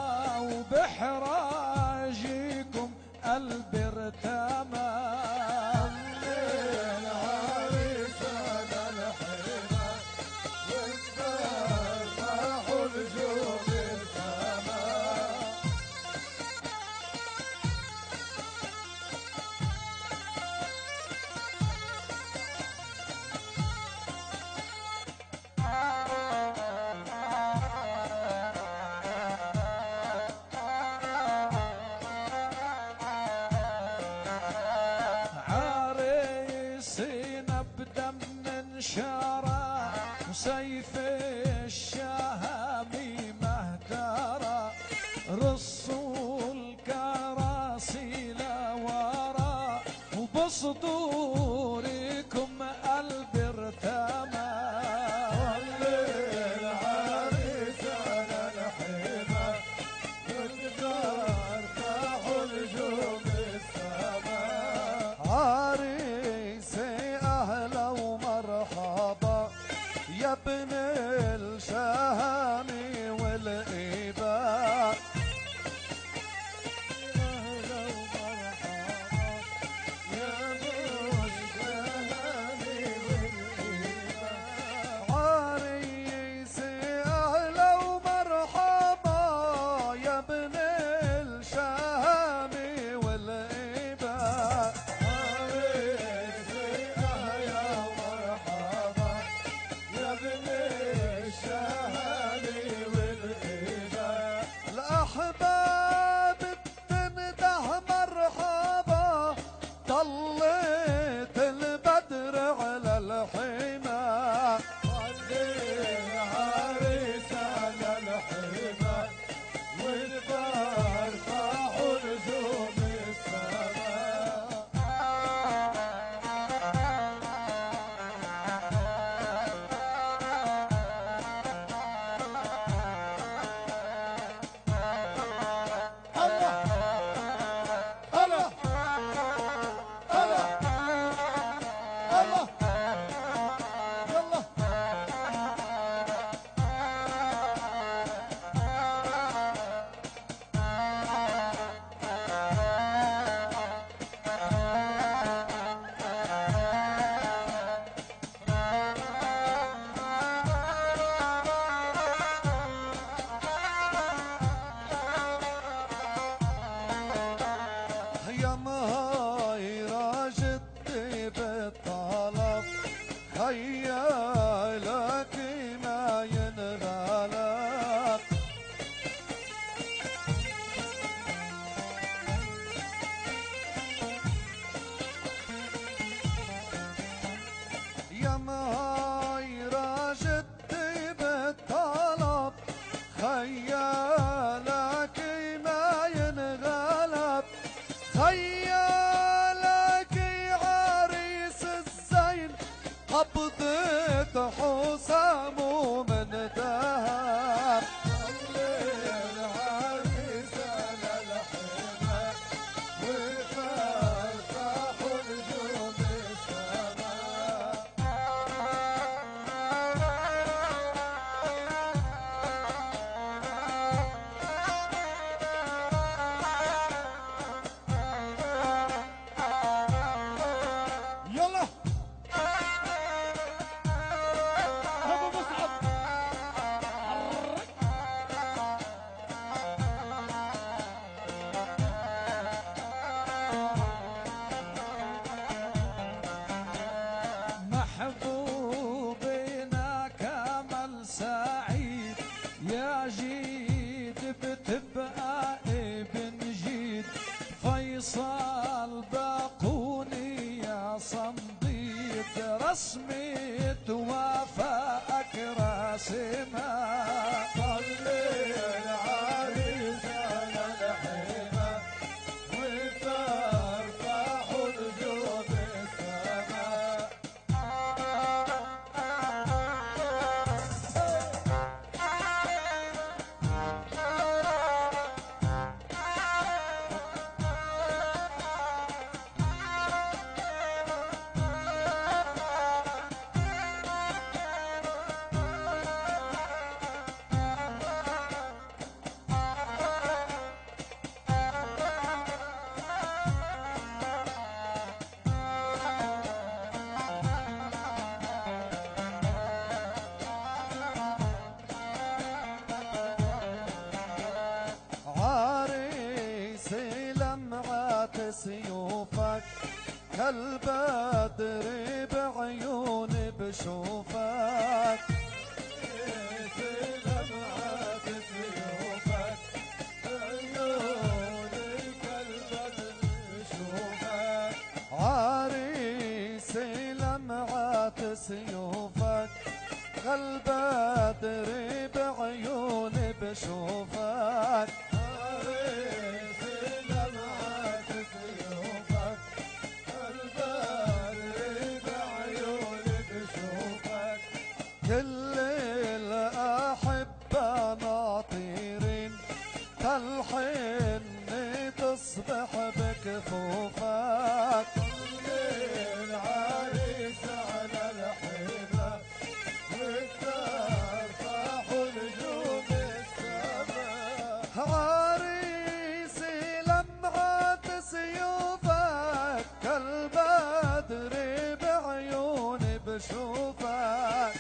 وبحراجكم قلب ارتمى. العريس على الحمى وتفتح نجوم السماء. عريسنا بدم انشرى وسيف الشهام مهترى رسول كراسي لورا وبصدوركم قلب ارتمى. العريس على الحمى وتفتح نجوم السماء. عريسي أهلا ومرحبا يا ابن الشهام والإباء. أهلا ومرحبا يا ابن كالبدر بعيوني بشوفك لمعة سيوفك بعيوني كالبدر بشوفك عريسي لمعة سيوفك كالبدر بعيوني بشوفك كل الأحبة ناطرين تلحن تصبح بكفوفك العريس على الحبة وترفع نجوم السماء عريسي لمعة سيوفك كالبدر بعيوني بشوفك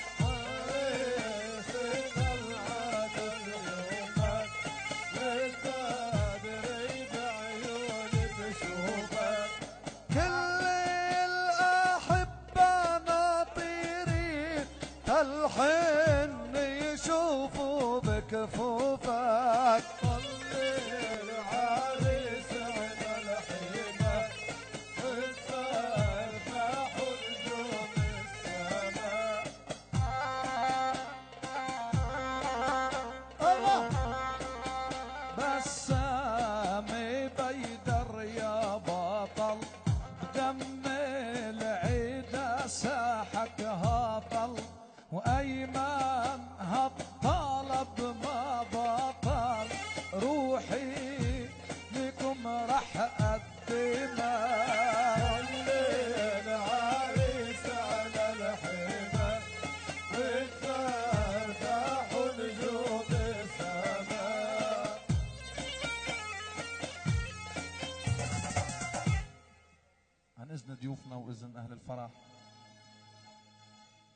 الحن يشوفوا بكفوفك صلي العريس على الحبة وترفع نجوم السماء الله بسامي بيدر يا بطل بدم العيدة ساحك هطل وأيمن هالطلب ما بطل روحي لكم رح أقدمها العريس على الحبة وترفع نجوم السماء عن إذن ضيوفنا وإذن أهل الفرح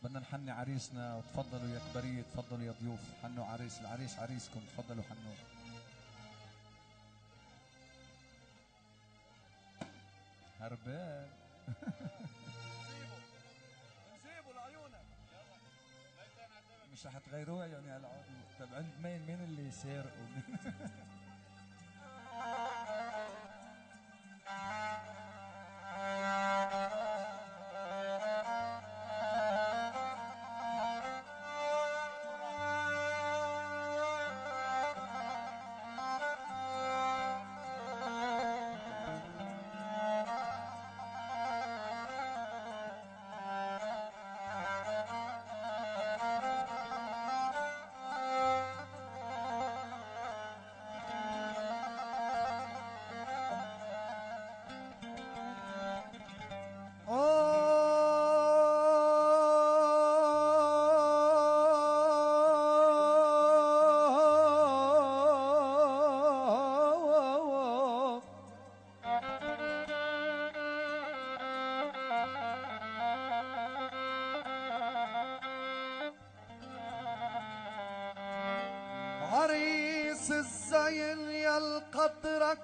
بدنا نحني عريسنا وتفضلوا يا كبرية تفضلوا يا ضيوف حنوا عريس العريس عريسكم تفضلوا حنوا هربان نسيبوا لعيونك مش رح تغيروها يعني هالعود طب عند مين اللي سارقوا عريس الزين يالقدرك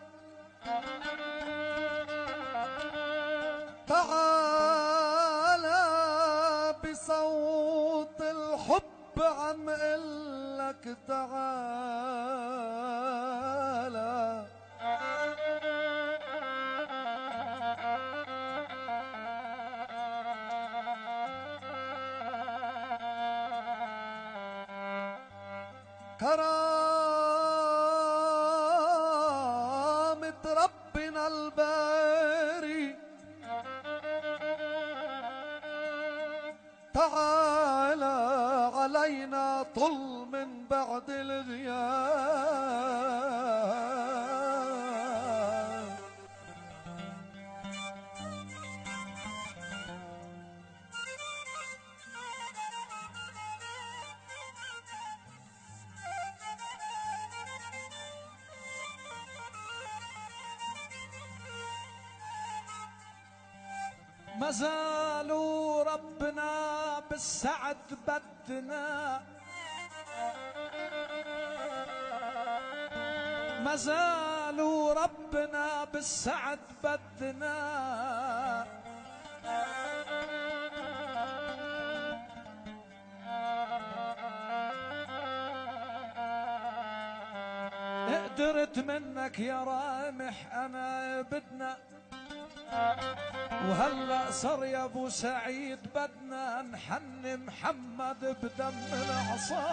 تعالى بصوت الحب عم قلك تعالى كرامة ربنا الباري تعالى علينا طل من بعد الغياب ما زالوا ربنا بالسعد بدنا ما زالوا ربنا بالسعد بدنا قدرت منك يا رامح انا بدنا، وهلا صار يا ابو سعيد بدنا نحن محمد بدم العصابة.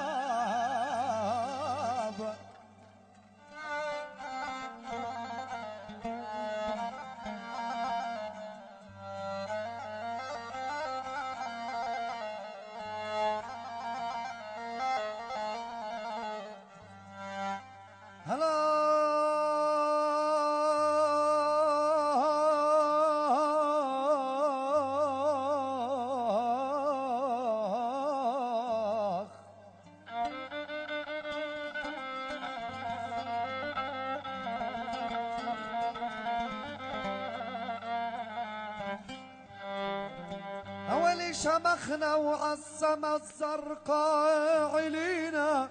أولي شمخنا وعالسما الزرقاء علينا،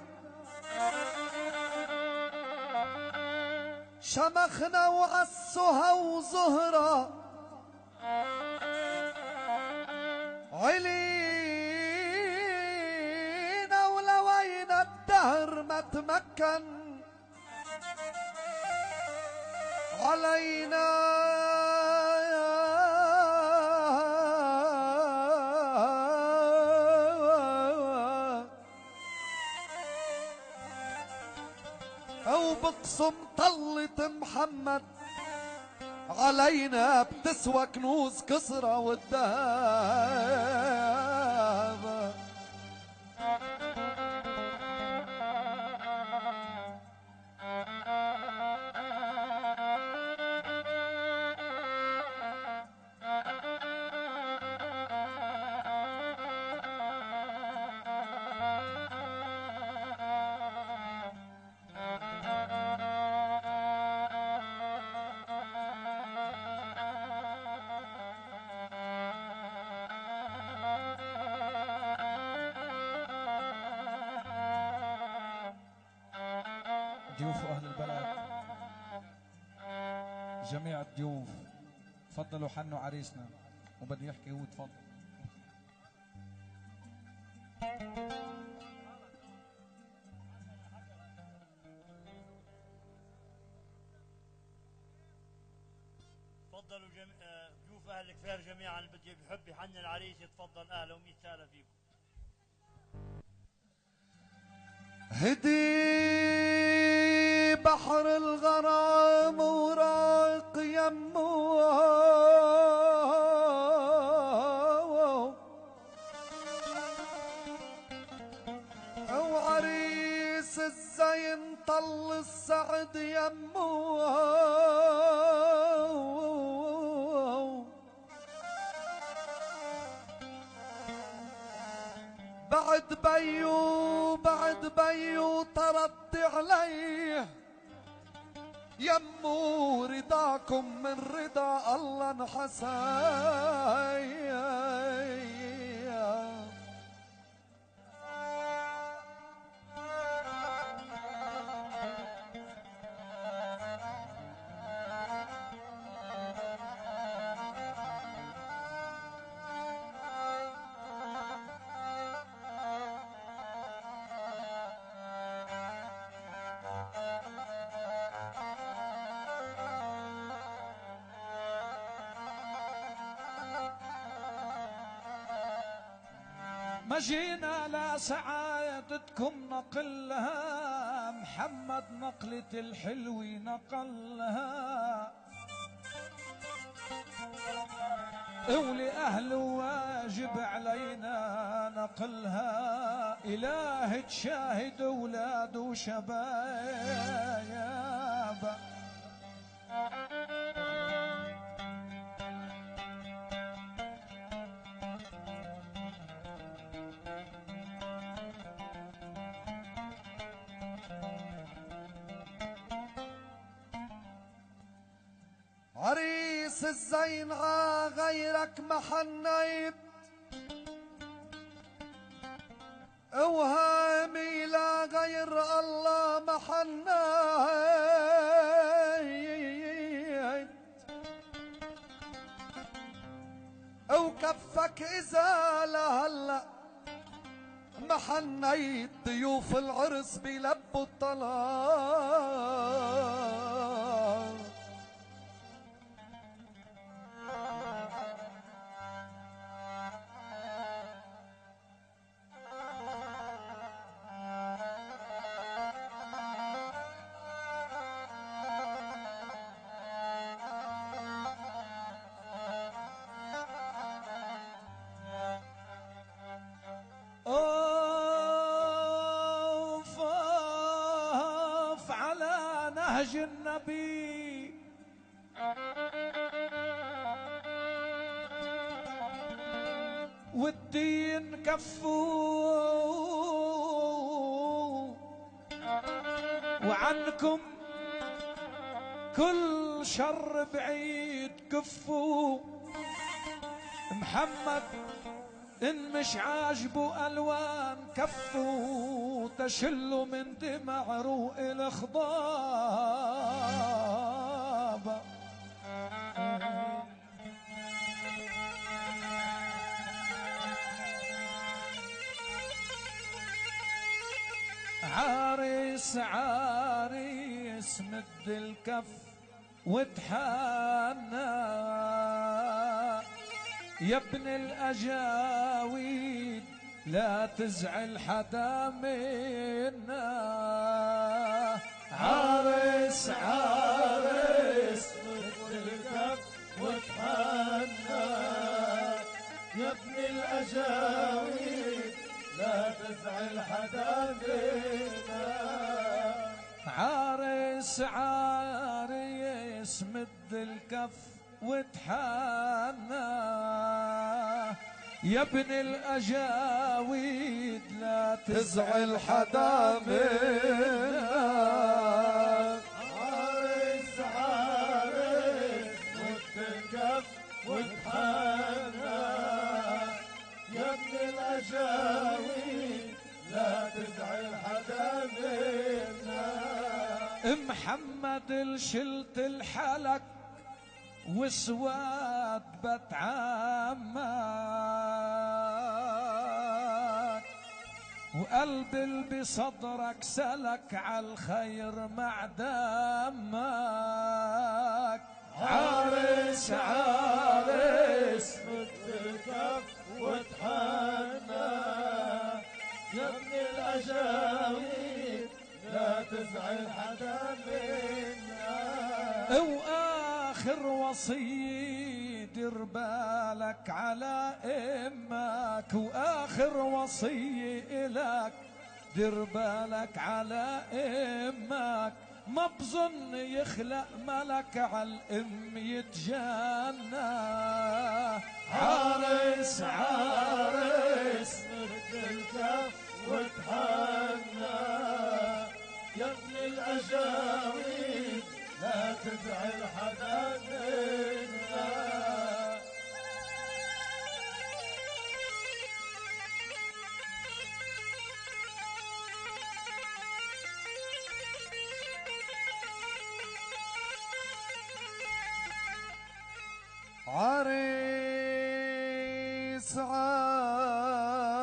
شمخنا وعالسها وزهرة علينا، ولوين الدهر ما تمكن علينا. أو بقسم طلة محمد علينا بتسوى كنوز كسرى والذهب. ضيوف أهل البلد، جميع الضيوف تفضلوا حنوا عريسنا وبده يحكي هو. تفضل. تفضلوا ضيوف أهل الكفار جميعا، اللي بده بحب يحني العريس يتفضل. أهلا وسهلا فيكم. هدي بحر الغرام وراق يمه، او عريس الزين طل السعد يمه، بعد بيو طردت عليه يمو، رضاكم من رضا الله انحسن. ما جينا لسعادتكم نقلها، محمد نقلة الحلوي نقلها، ولأهل واجب علينا نقلها، إله تشاهد أولاد وشباب. عريس الزين غيرك ما حنيت، اوهامي لا غير الله ما حنيت، او كفك اذا لهلا ما حنيت، ضيوف العرس بيلبوا الطلب. نهج النبي والدين كفوا وعنكم كل شر بعيد كفوا. محمد إن مش عاجبه ألوان كفوا تشلوا من دمع روق الخضاب. عريس عريس مد الكف وتحنى يا ابن الأجاويد لا تزعل حدا منا. عريس عريس مد الكف وتحنى يا ابن الأجاويد لا تزعل حدا منا. عريس عريس مد الكف وتحنى يا ابن الأجاويد لا تزعل حدا منا. عريس عريس مد الكف وتحنى يا ابن الأجاويد لا تزعل حدا منا. محمد الشلت الحلق وسواد بتعمك وقلب اللي بصدرك سلك عالخير مع دمك. عريس عريس مد الكف وتحنى يا ابن الأجاويد لا تزعل حدا منا. واخر وصية دير بالك على امك واخر وصية الك دير بالك على امك. ما بظن يخلق ملك عالام يتجنى. عريس عريس مد الكف وتحنى يا ابن الأجاويد لا تزعل حدا منا. عريس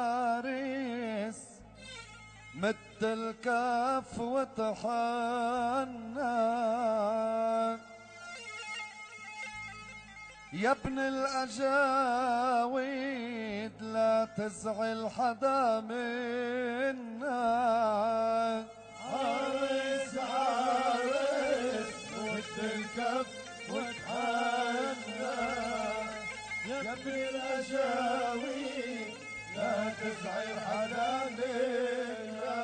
عريس مد الكف وتحنى يا ابن الأجاويد لا تزعل حدا منا. عريس عريس مد الكف وتحنى يا ابن الأجاويد لا تزعل حدا منا.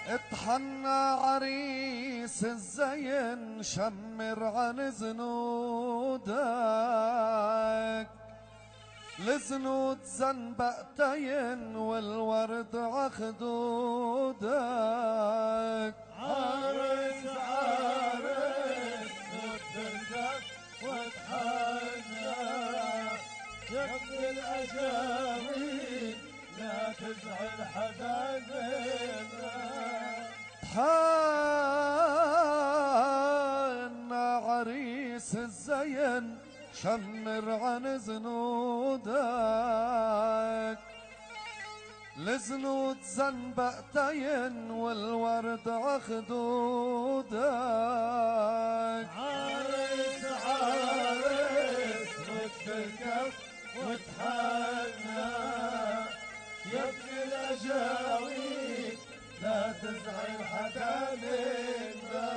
اتحنى عريس الزين شمر عن زنودك لزنود زنبقتين والورد عخدودك. عريس عريس مد الكف وتحنى يا ابن الأجاويد لا تزعل حدا منا. حنا عريس الزين شمر عن زنودك لزنود زنبقتين والورد عخدودك. عريس عريس مد الكف وتحنى يا ابن الأجاويد لا تزعل حدا منا.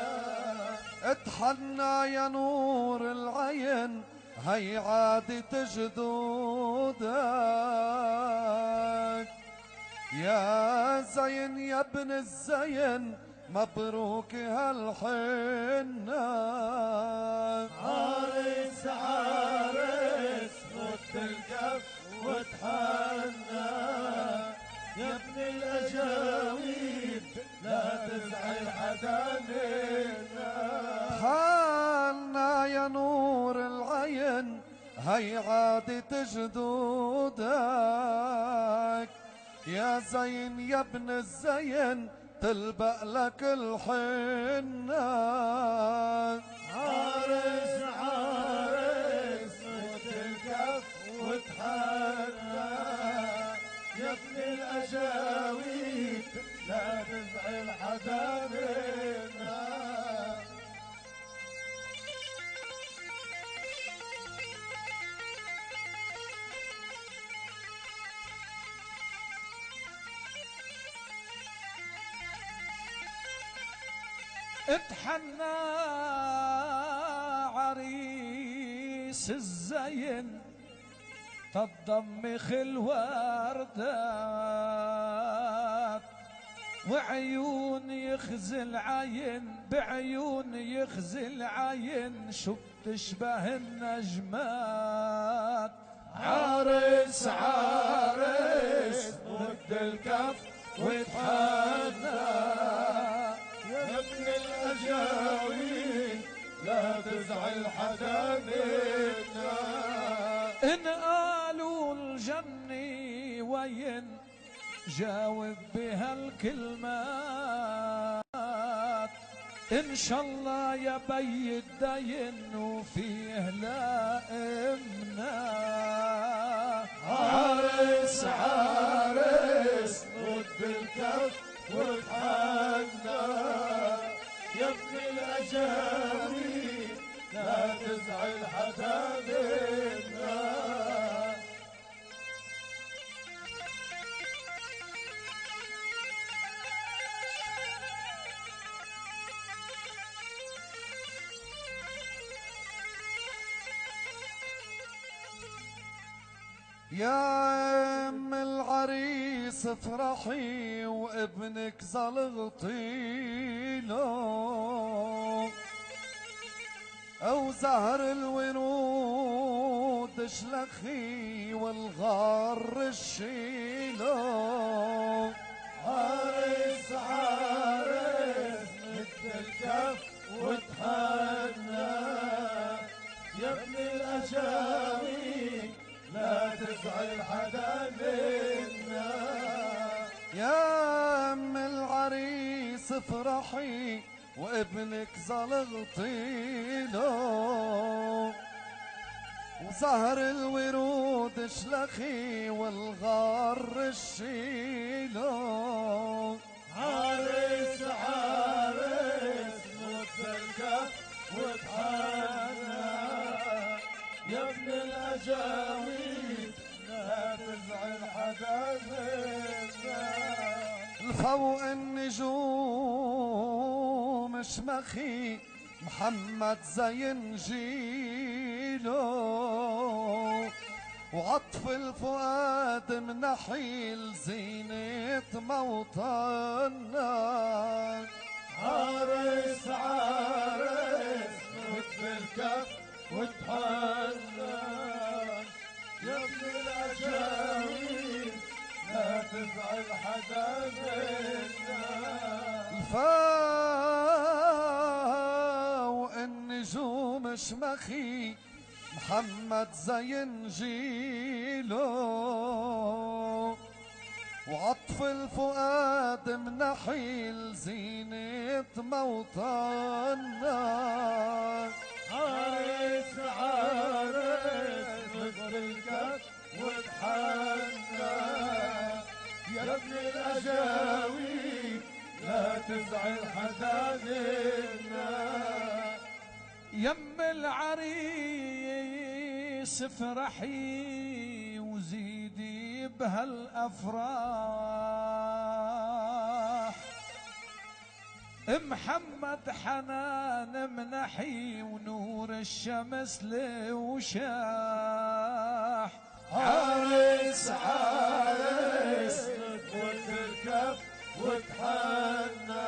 اتحنى يا نور العين هي عادة جدودك يا زين يا ابن الزين مبروك هالحنة. عارس عارس مد الكف وتحنى يا ابن الأجاويد لا تزعل حدا منا. حالنا يا نور العين هي عادة جدودك يا زين يا ابن الزين تلبق لك الحنة. عارس عارس مد الكف وتحنى يا ابن الأجاويد لا تزعل حدا منا. اتحنى عريس الزين تضمخ الوردات وعيون يخزي العين بعيون يخزي العين شو بتشبه النجمات. عرس عرس مد الكف وتحنى يا ابن الأجاويد لا تزعل حدا منا. إن قالوا الجنة وين جاوب بهالكلمات إن شاء الله يا بي الدين وفيه لائمنا. عرس عرس مد الكف وتحنى يا ابن الأجاويد لا تزعل حدا منا. يا ام العريس افرحي وابنك زلغطي له او زهر الورود اشلخي والغار الشيله. عرس عرس مد الكف وتحنى يا ابن الأجاويد لا تزعل حدا منا. يا ام العريس افرحي وابنك زلغطي له وزهر الورود اشلخي والغار الشيله. عرس عرس مد الكف وتحنى يا ابن الأجاويد لا تزعل حدا منا. فوق النجوم شمخي محمد زين جيله وعطف الفؤاد منحيل زينة موطننا. عرس عرس مد الكف وتحنى يا ابن الأجاويد لا تزعل حدا منا. فوق النجوم شمخي محمد زين جيله وعطف الفؤاد منحيل زينة موطننا. عرس عرس مد الكف وتحنى يا ابن الأجاويد لا تزعل حدا منا. يم العريس افرحي وزيدي بهالافراح محمد حنان منحي ونور الشمس لوشاح. عرس عرس مد الكف وتحنى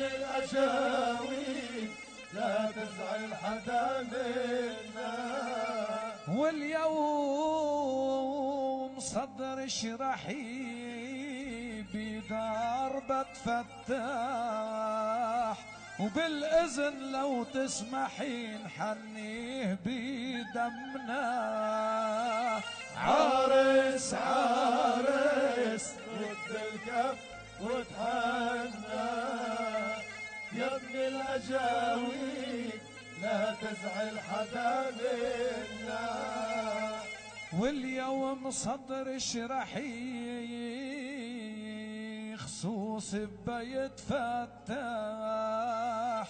الأجاويل لا تزعل حدا منا. واليوم صدر شرحي بدار بتفتح، وبالإذن لو تسمحين حنيه بدمنا. عرس عرس رد الكف وتحنى يا ابن الأجاويل لا تزعل حدا منا. واليوم صدر شرحي خصوص بيت فتاح،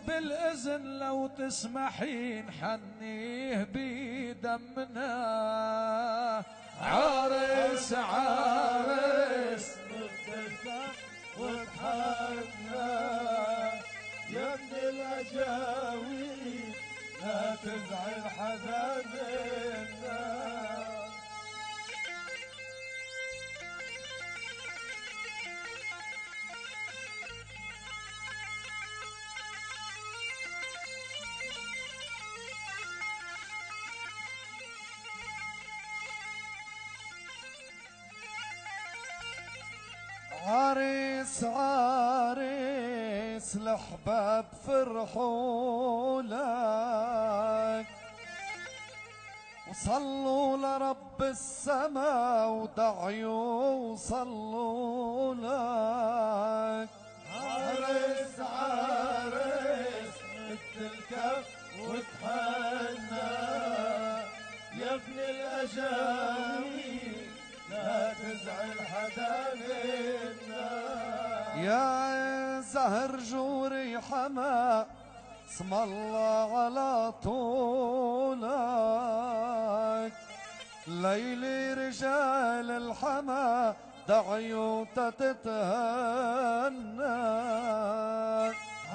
بالإذن لو تسمحين حنيه بدمنا. عرس عرس وتحنى يا ابن الأجاويل لا تزعل حدا منا. عريس عريس الأحباب فرحوا لك، وصلوا لرب السما ودعيوا وصلوا لك. عريس عريس مثل الكف وتحنى يا ابن الأجاويل لا تزعل حدا منا. يا زهر جوري حما اسم الله على طولك، ليلي رجال الحما دعيوا تتهنى.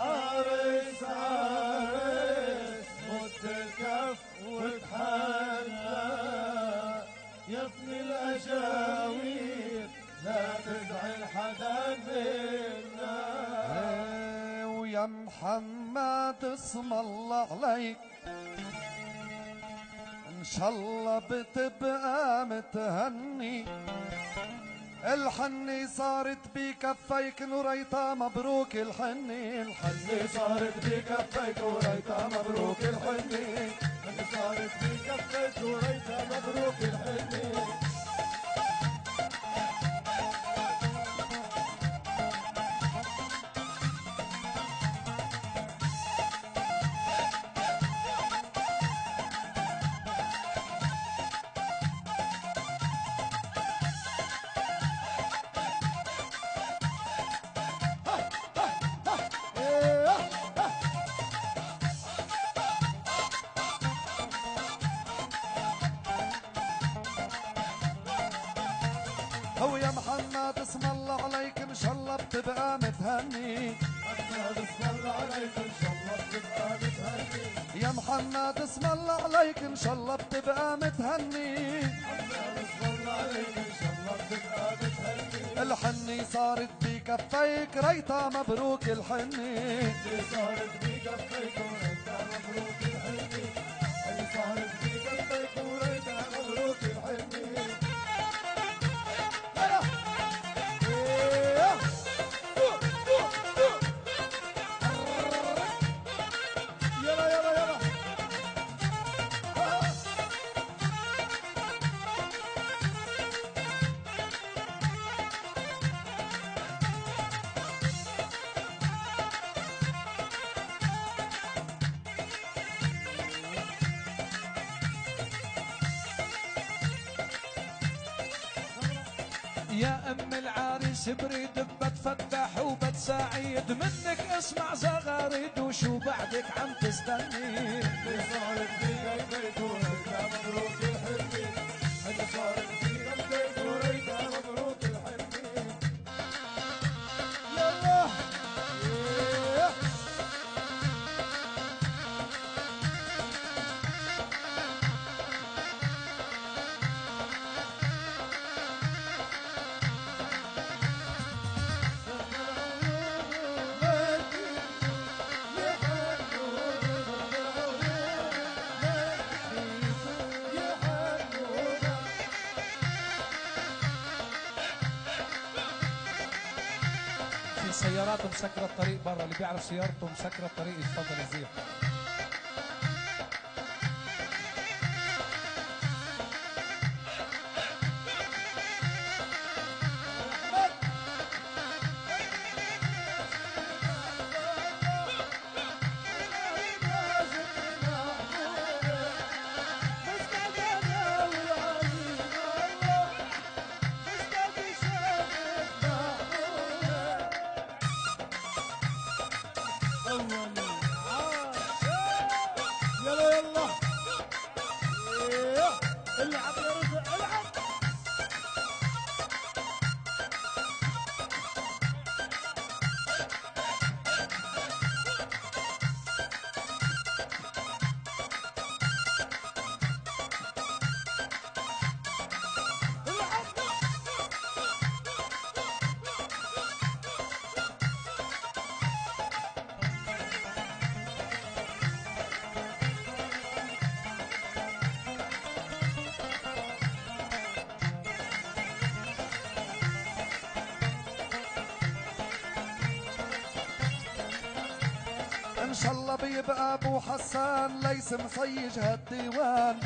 عرس عرس مد الكف وتحنى يا ابن الأجاويل لا تزعل حدا منا. ويا محمد اسم الله عليك ان شاء الله بتبقى متهني. الحني صارت بكفيك نوريتا مبروك الحني. الحني صارت بكفيك نوريتا مبروك الحني. الحني صارت بكفيك نوريتا مبروك الحني. هو يا محمد اسم الله عليك ان شاء الله بتبقى متهني. محمد اسم الله عليك ان شاء الله بتبقى متهني. يا محمد اسم الله عليك ان شاء الله بتبقى متهني. محمد اسم الله عليك ان شاء الله بتبقى متهني. الحني صارت بكفيك ريتا مبروك الحني. صارت بكفيك وريتا مبروك الحني. صارت بكفيك وريتا مبروك الحني. يا ام العريس بريد بتفتح وبتساعد منك اسمع زغاريد وشو بعدك عم تستني. صارت فيك البيت وريتا مبروك الحني. صارت فيك البيت وريتا مبروك الحني. يلا سيارات مسكرة الطريق برا، اللي بيعرف سيارته مسكرة الطريق يتفضل يزيح. ان شاء الله بيبقى ابو حسان ليس مصيج هالديوان.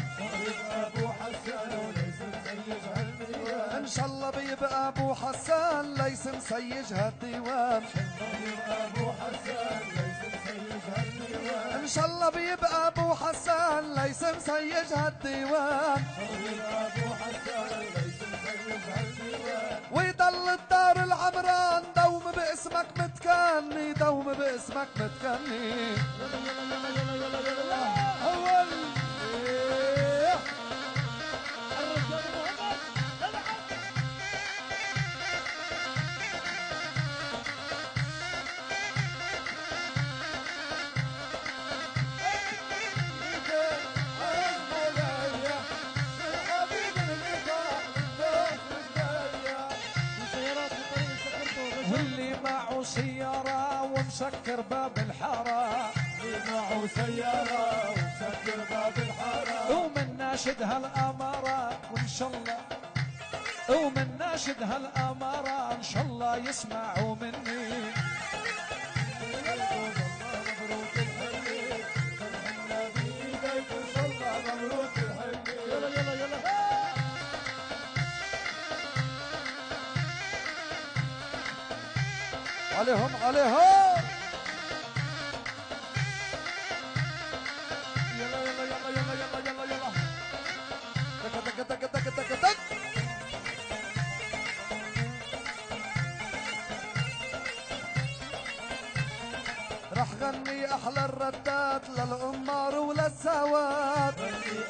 ان شاء الله بيبقى ابو حسان ليس مسيج هالديوان. ان شاء الله بيبقى ابو حسان ليس مسيج هالديوان. ويضل الدار العمران دوم باسمك متكني، دوم باسمك متكني. واللي معه سيارة ومسكر باب الحارة، معه سيارة ومسكر باب الحارة، ومن ناشد هالأمارة وإن شاء الله، ومن ناشد هالأمارة إن شاء الله يسمعوا مني. مبروك الحلي فرحنا بإيديك إن شاء الله مبروك الحلي. يلا يلا يلا عليهم عليهم. يلا يلا يلا يلا يلا يلا يلا. تك تك تك تك تك تك. رح غني احلى الردات للقمار وللسواد.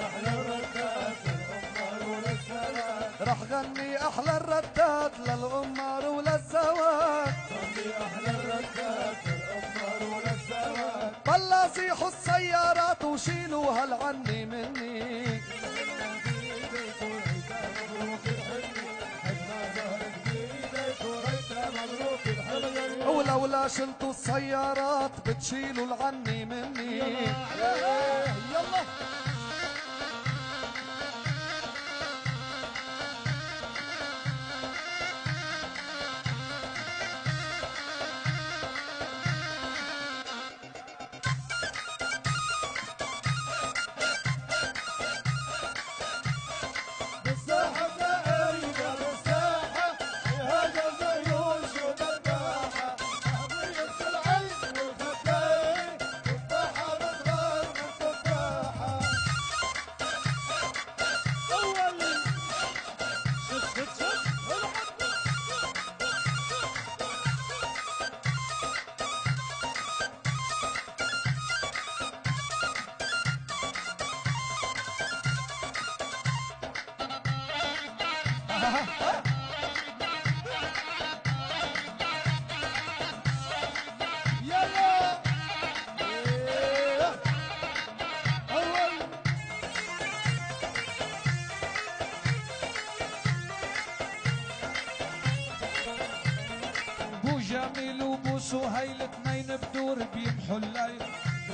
أحلى الردات للقمار وللسواد. رح غني احلى الردات للقمار وللسواد. أحلى الردات للقمار وللسواد. بلا صيحوا السيارات وشيلوا هالعني مني. ولولا شلتوا السيارات بتشيلوا العني مني. يلا بالساحة تقريبا بالساحة هذا زيون شو دباحة. أهمية العين والخفاية تفاحة بصغار من تفاحة. أول شت شت شت يلا أول بو جميل وبو سهيل اثنين بدور بيمحوا الليل،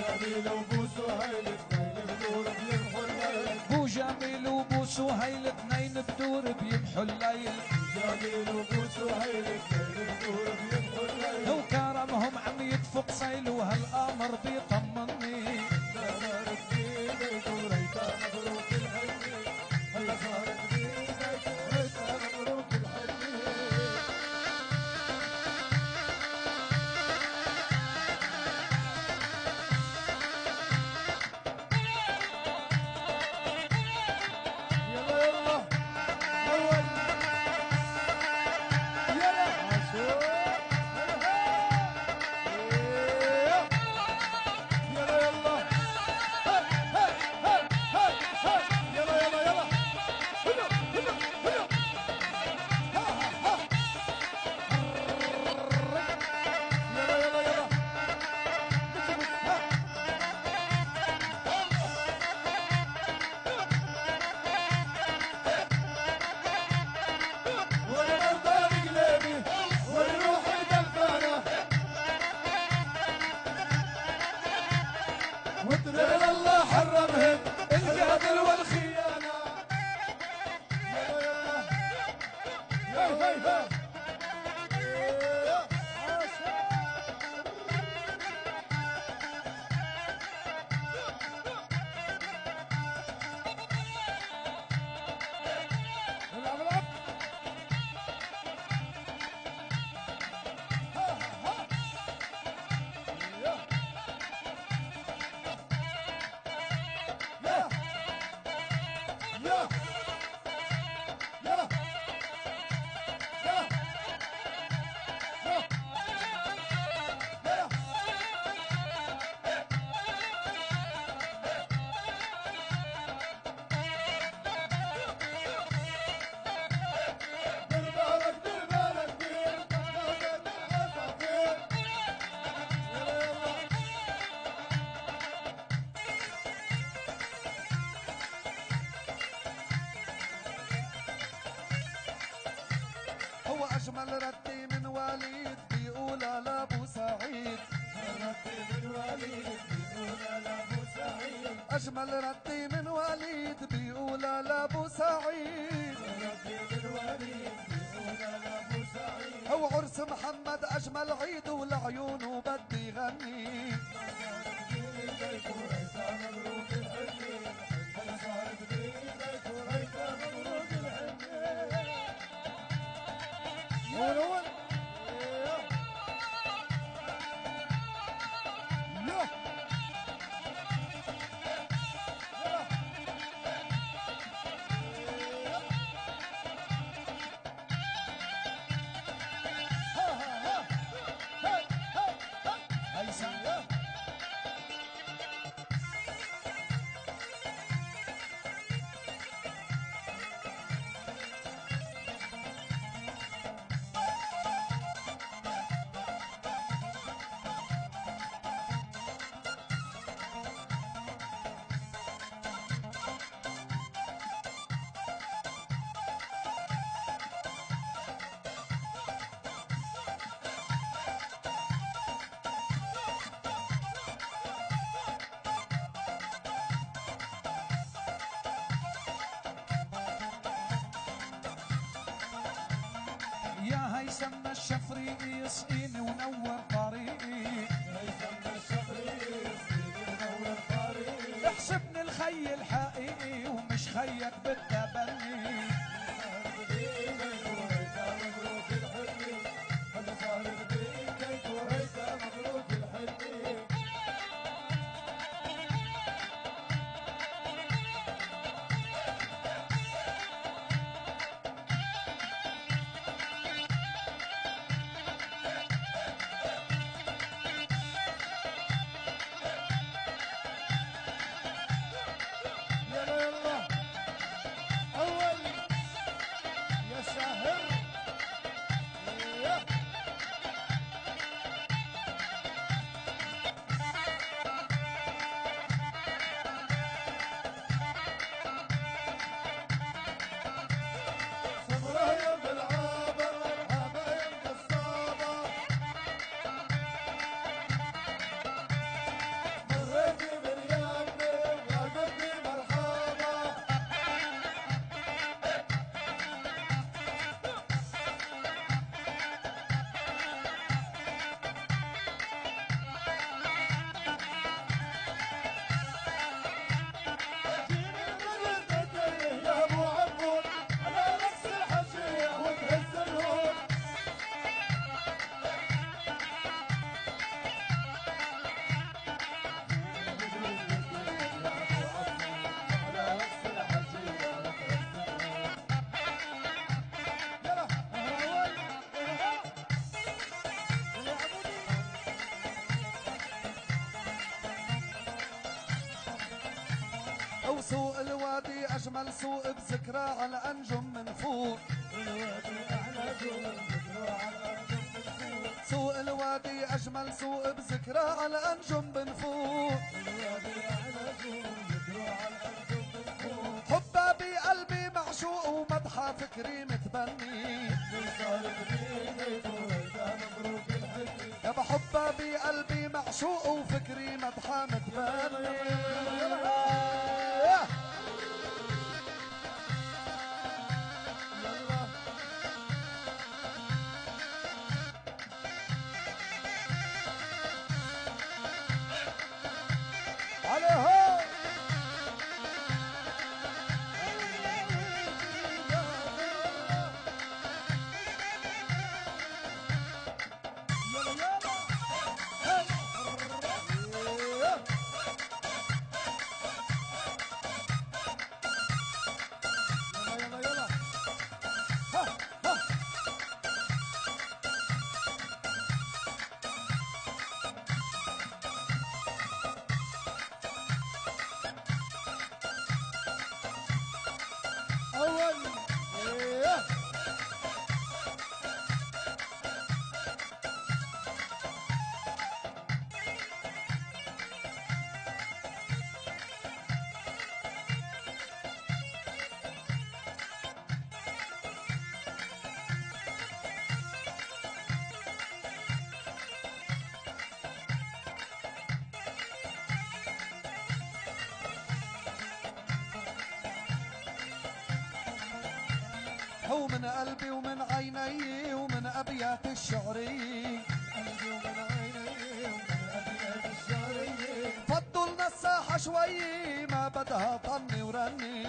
جميل وبو سهيل اثنين بدور بيمحوا الليل بو جميل وبو سهيل اثنين بدور بيمحوا الليل جميل وبو سهيل اثنين بدور بيمحوا الليل لو كرمهم عم يدفق صيل وهالامر بيطمني صارت بيدك وريتها مبروك الحلمي هلا صارت بيدك وريتها مبروك الحلمي يلا يلا اول يلا عاشور يلا يلا هاي هاي هاي هاي هاي يلا يلا يلا هلا هلا هلا ها ها ها يلا يلا يلا بس بس ها والمرضى بقلبي والروح دفانه وطلع الله حرمهم القتل والخيانه يلا يلا هاي هاي هاي العب العب يا يلا يلا دير بالك دير بالك دير بالك عصافير يلا يلا هو أجمل ردي من وليد بيقولها لأبو سعيد ربي من وليد بيقول لابو سعيد أجمل ردي من وليد بيقولها لأبو سعيد ربي من وليد بيقول لابو سعيد هو عرس محمد أجمل عيد ولعيونه بدي غني بيدك وريتها مبروك الحلمي هلا صارت بيدك وريتها مبروك الحلمي اول اول يلا هيثم يا هيثم الشفري يسقيني ونور طريقي هيثم الشفري منور طريقي احسبني الخي الحقيقي ومش خيك بالتبني بيدك وريتها مبروك الحلمي هلا صارت بيدك وريتها مبروك الحلمي او سوق الوادي اجمل سوق بذكرى على انجم من فوق. الوادي احلى سوق بذكرى على انجم من فوق. سوق الوادي اجمل سوق بذكرى على انجم من فوق. الوادي احلى سوق بذكرى على انجم من فوق. حبها بقلبي معشوق ومدحها فكري متبني. يا بحبها بقلبي معشوق وفكري مدحها متبني. عليها ومن قلبي ومن عيني ومن ابيات الشعري. قلبي ومن عيني ومن ابيات الشعري. فضوا لنا الساحه شوي ما بدها طني ورني.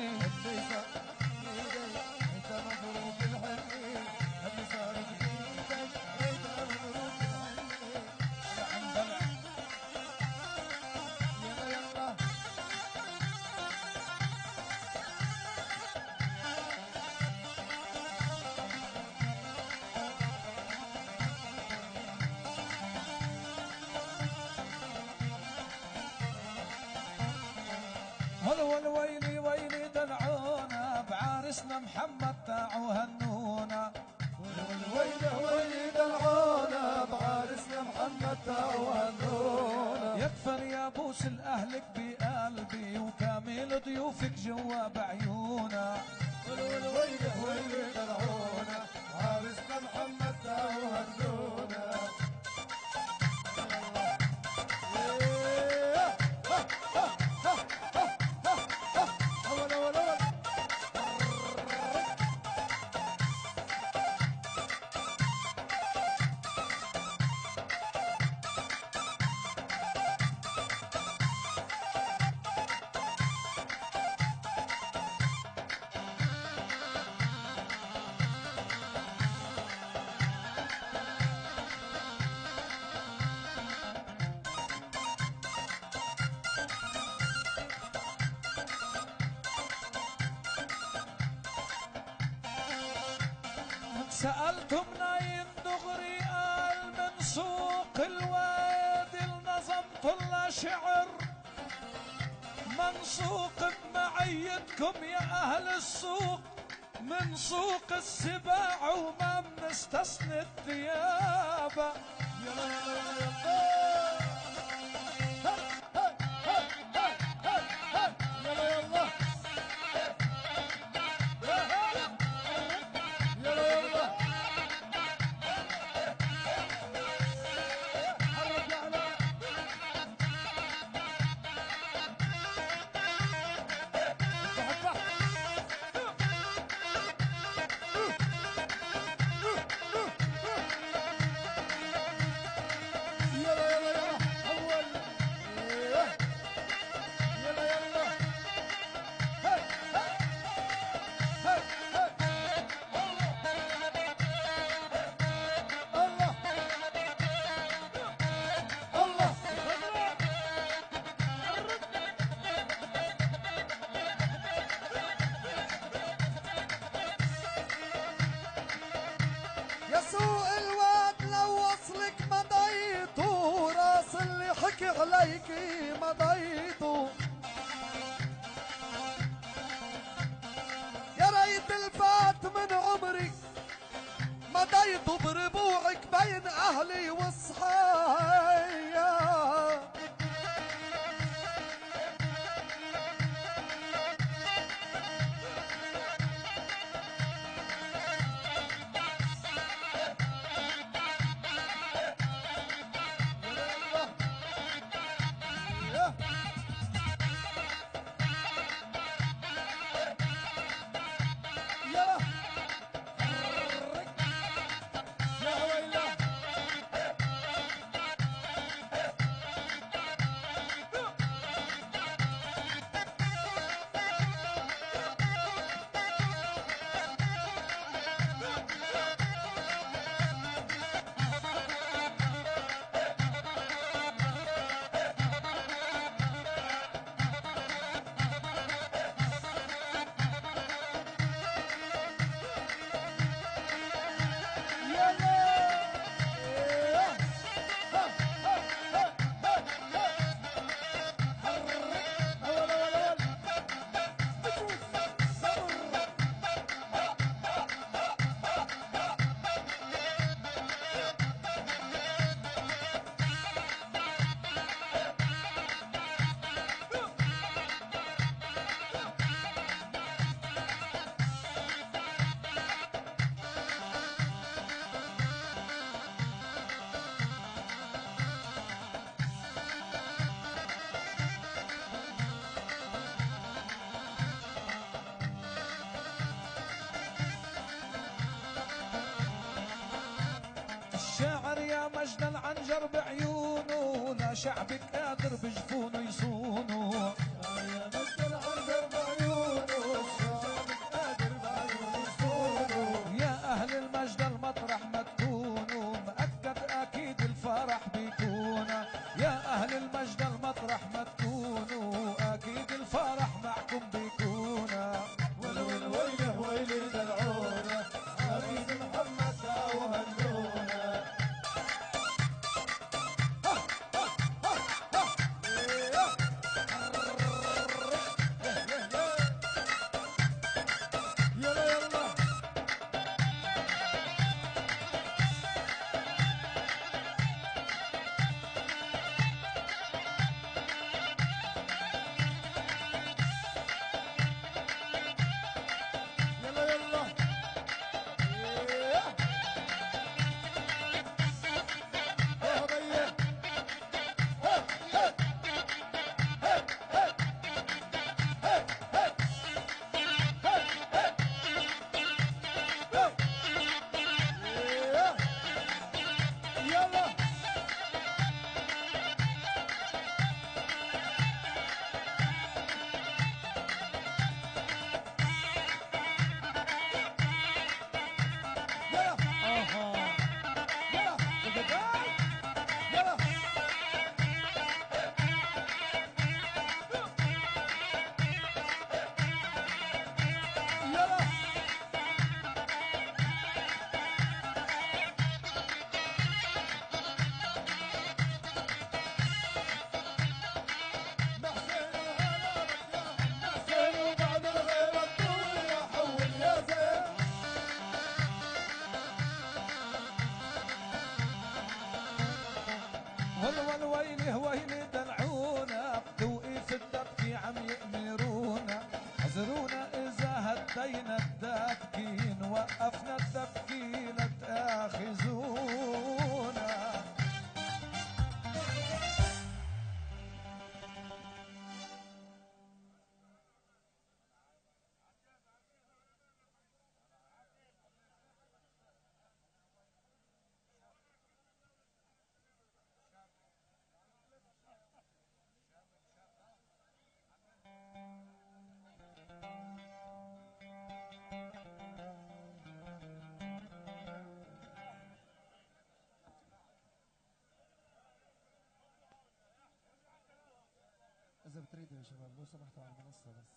والويلي ويلي دلعونا بعارسنا محمد تاعو هنونا. ويله ويلي دلعونا بعرسنا محمد تاعو هنونا. يكفر يا بوس الاهلك بقلبي وكامل ضيوفك جوا بعيونا. ويله ويلي دلعونا بعرسنا محمد تاعو هنونا. سألتم نايم دغري قال من سوق الوادي النظمت الله شعر منسوق بمعيتكم يا أهل السوق من سوق السباع وما بنستثني الثياب. عليكي مضيتو وقت من عمري مضيت بربوعك بين اهلي وصحايا. الشاعر يا مجد العنجر بعيونه، لا شعبك قادر بجفونه يصونه. يا مجد العنجر بعيونه، شعبك قادر بعيونه يصونه. يا أهل المجد المطرح ما تكونوا، مأكد أكيد الفرح بيكون. يا أهل المجد المطرح ما تكونوا، أكيد الفرح معكم بيكون. ويله ويلي دلعونا، عريس محمد ساوى هاللونا. يلا يلا يلا يلا يا هضيه يلا والول ويله ويلي دلعونا، توقيف الدبكي عم يأمرونا. حذرونا إذا هدينا الدبكين، وقفنا الدبكي لا تآخذونا. إذا بتريدوا يا شباب لو سمحتوا على المنصة بس.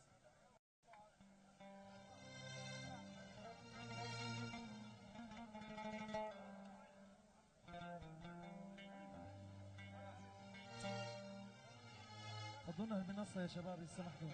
خذونا المنصة يا شباب إذا سمحتوا.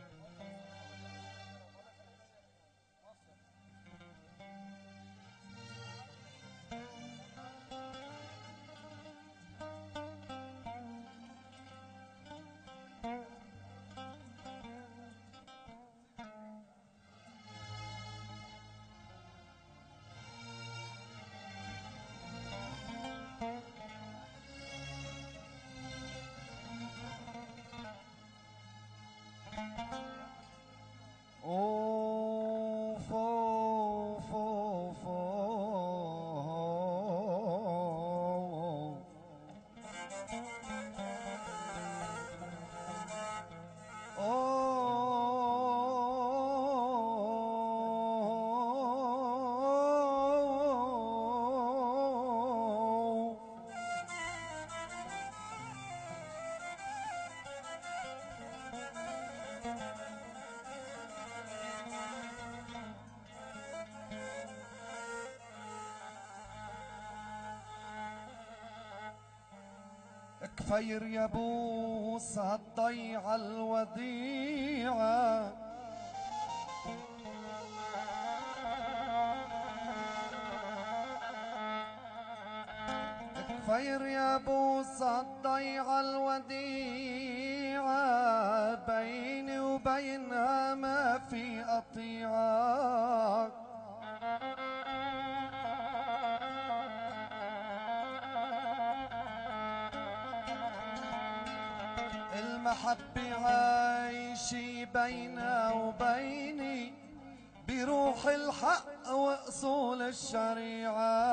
كفير يا بوس هالضيعة الوديعة، كفير يا بوس هالضيعة الوديعة، بيني وبينها ما في قطيعة. المحبة عايشة بينها وبيني بروح الحق وأصول الشريعة.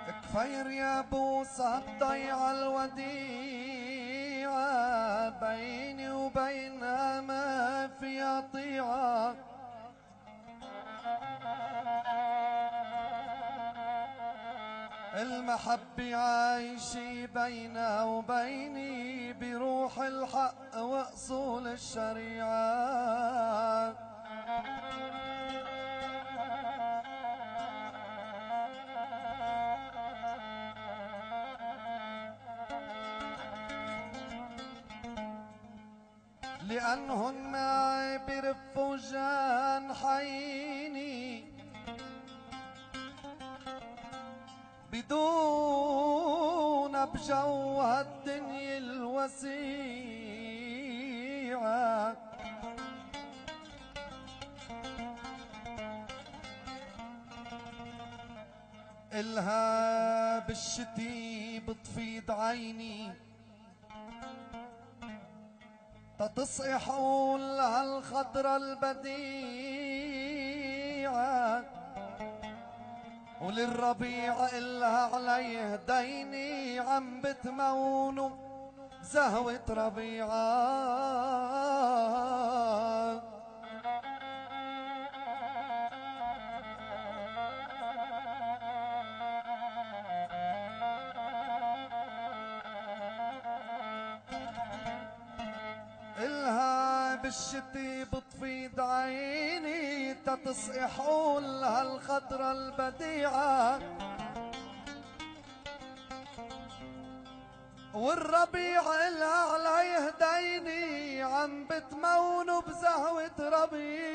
كفير يا بوس هالضيعة الوديعة، بيني وبينها ما في قطيعة. المحبة عايشة بينها وبيني بروح الحق وأصول الشريعة. لأنهن معي برفوا جنحيني بدون بجو هالدنيا الوسيعة. إلها بالشتي بتفيض عيني تتصقي حول هالخضرة البديعة، وللربيع إلها عليه ديني عم بتمونه زهوة ربيعة. إلها بالشتي بتفيض عيني تتصقي حول هالخضرة البديعة، والربيع إلها عليه ديني عم بتمونه بزهوة ربيعة.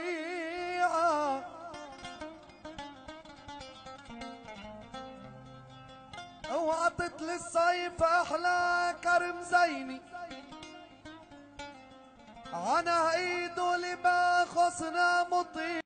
وعطت للصيف أحلى كرم زيني عنا ايده لما خصنا مطيع.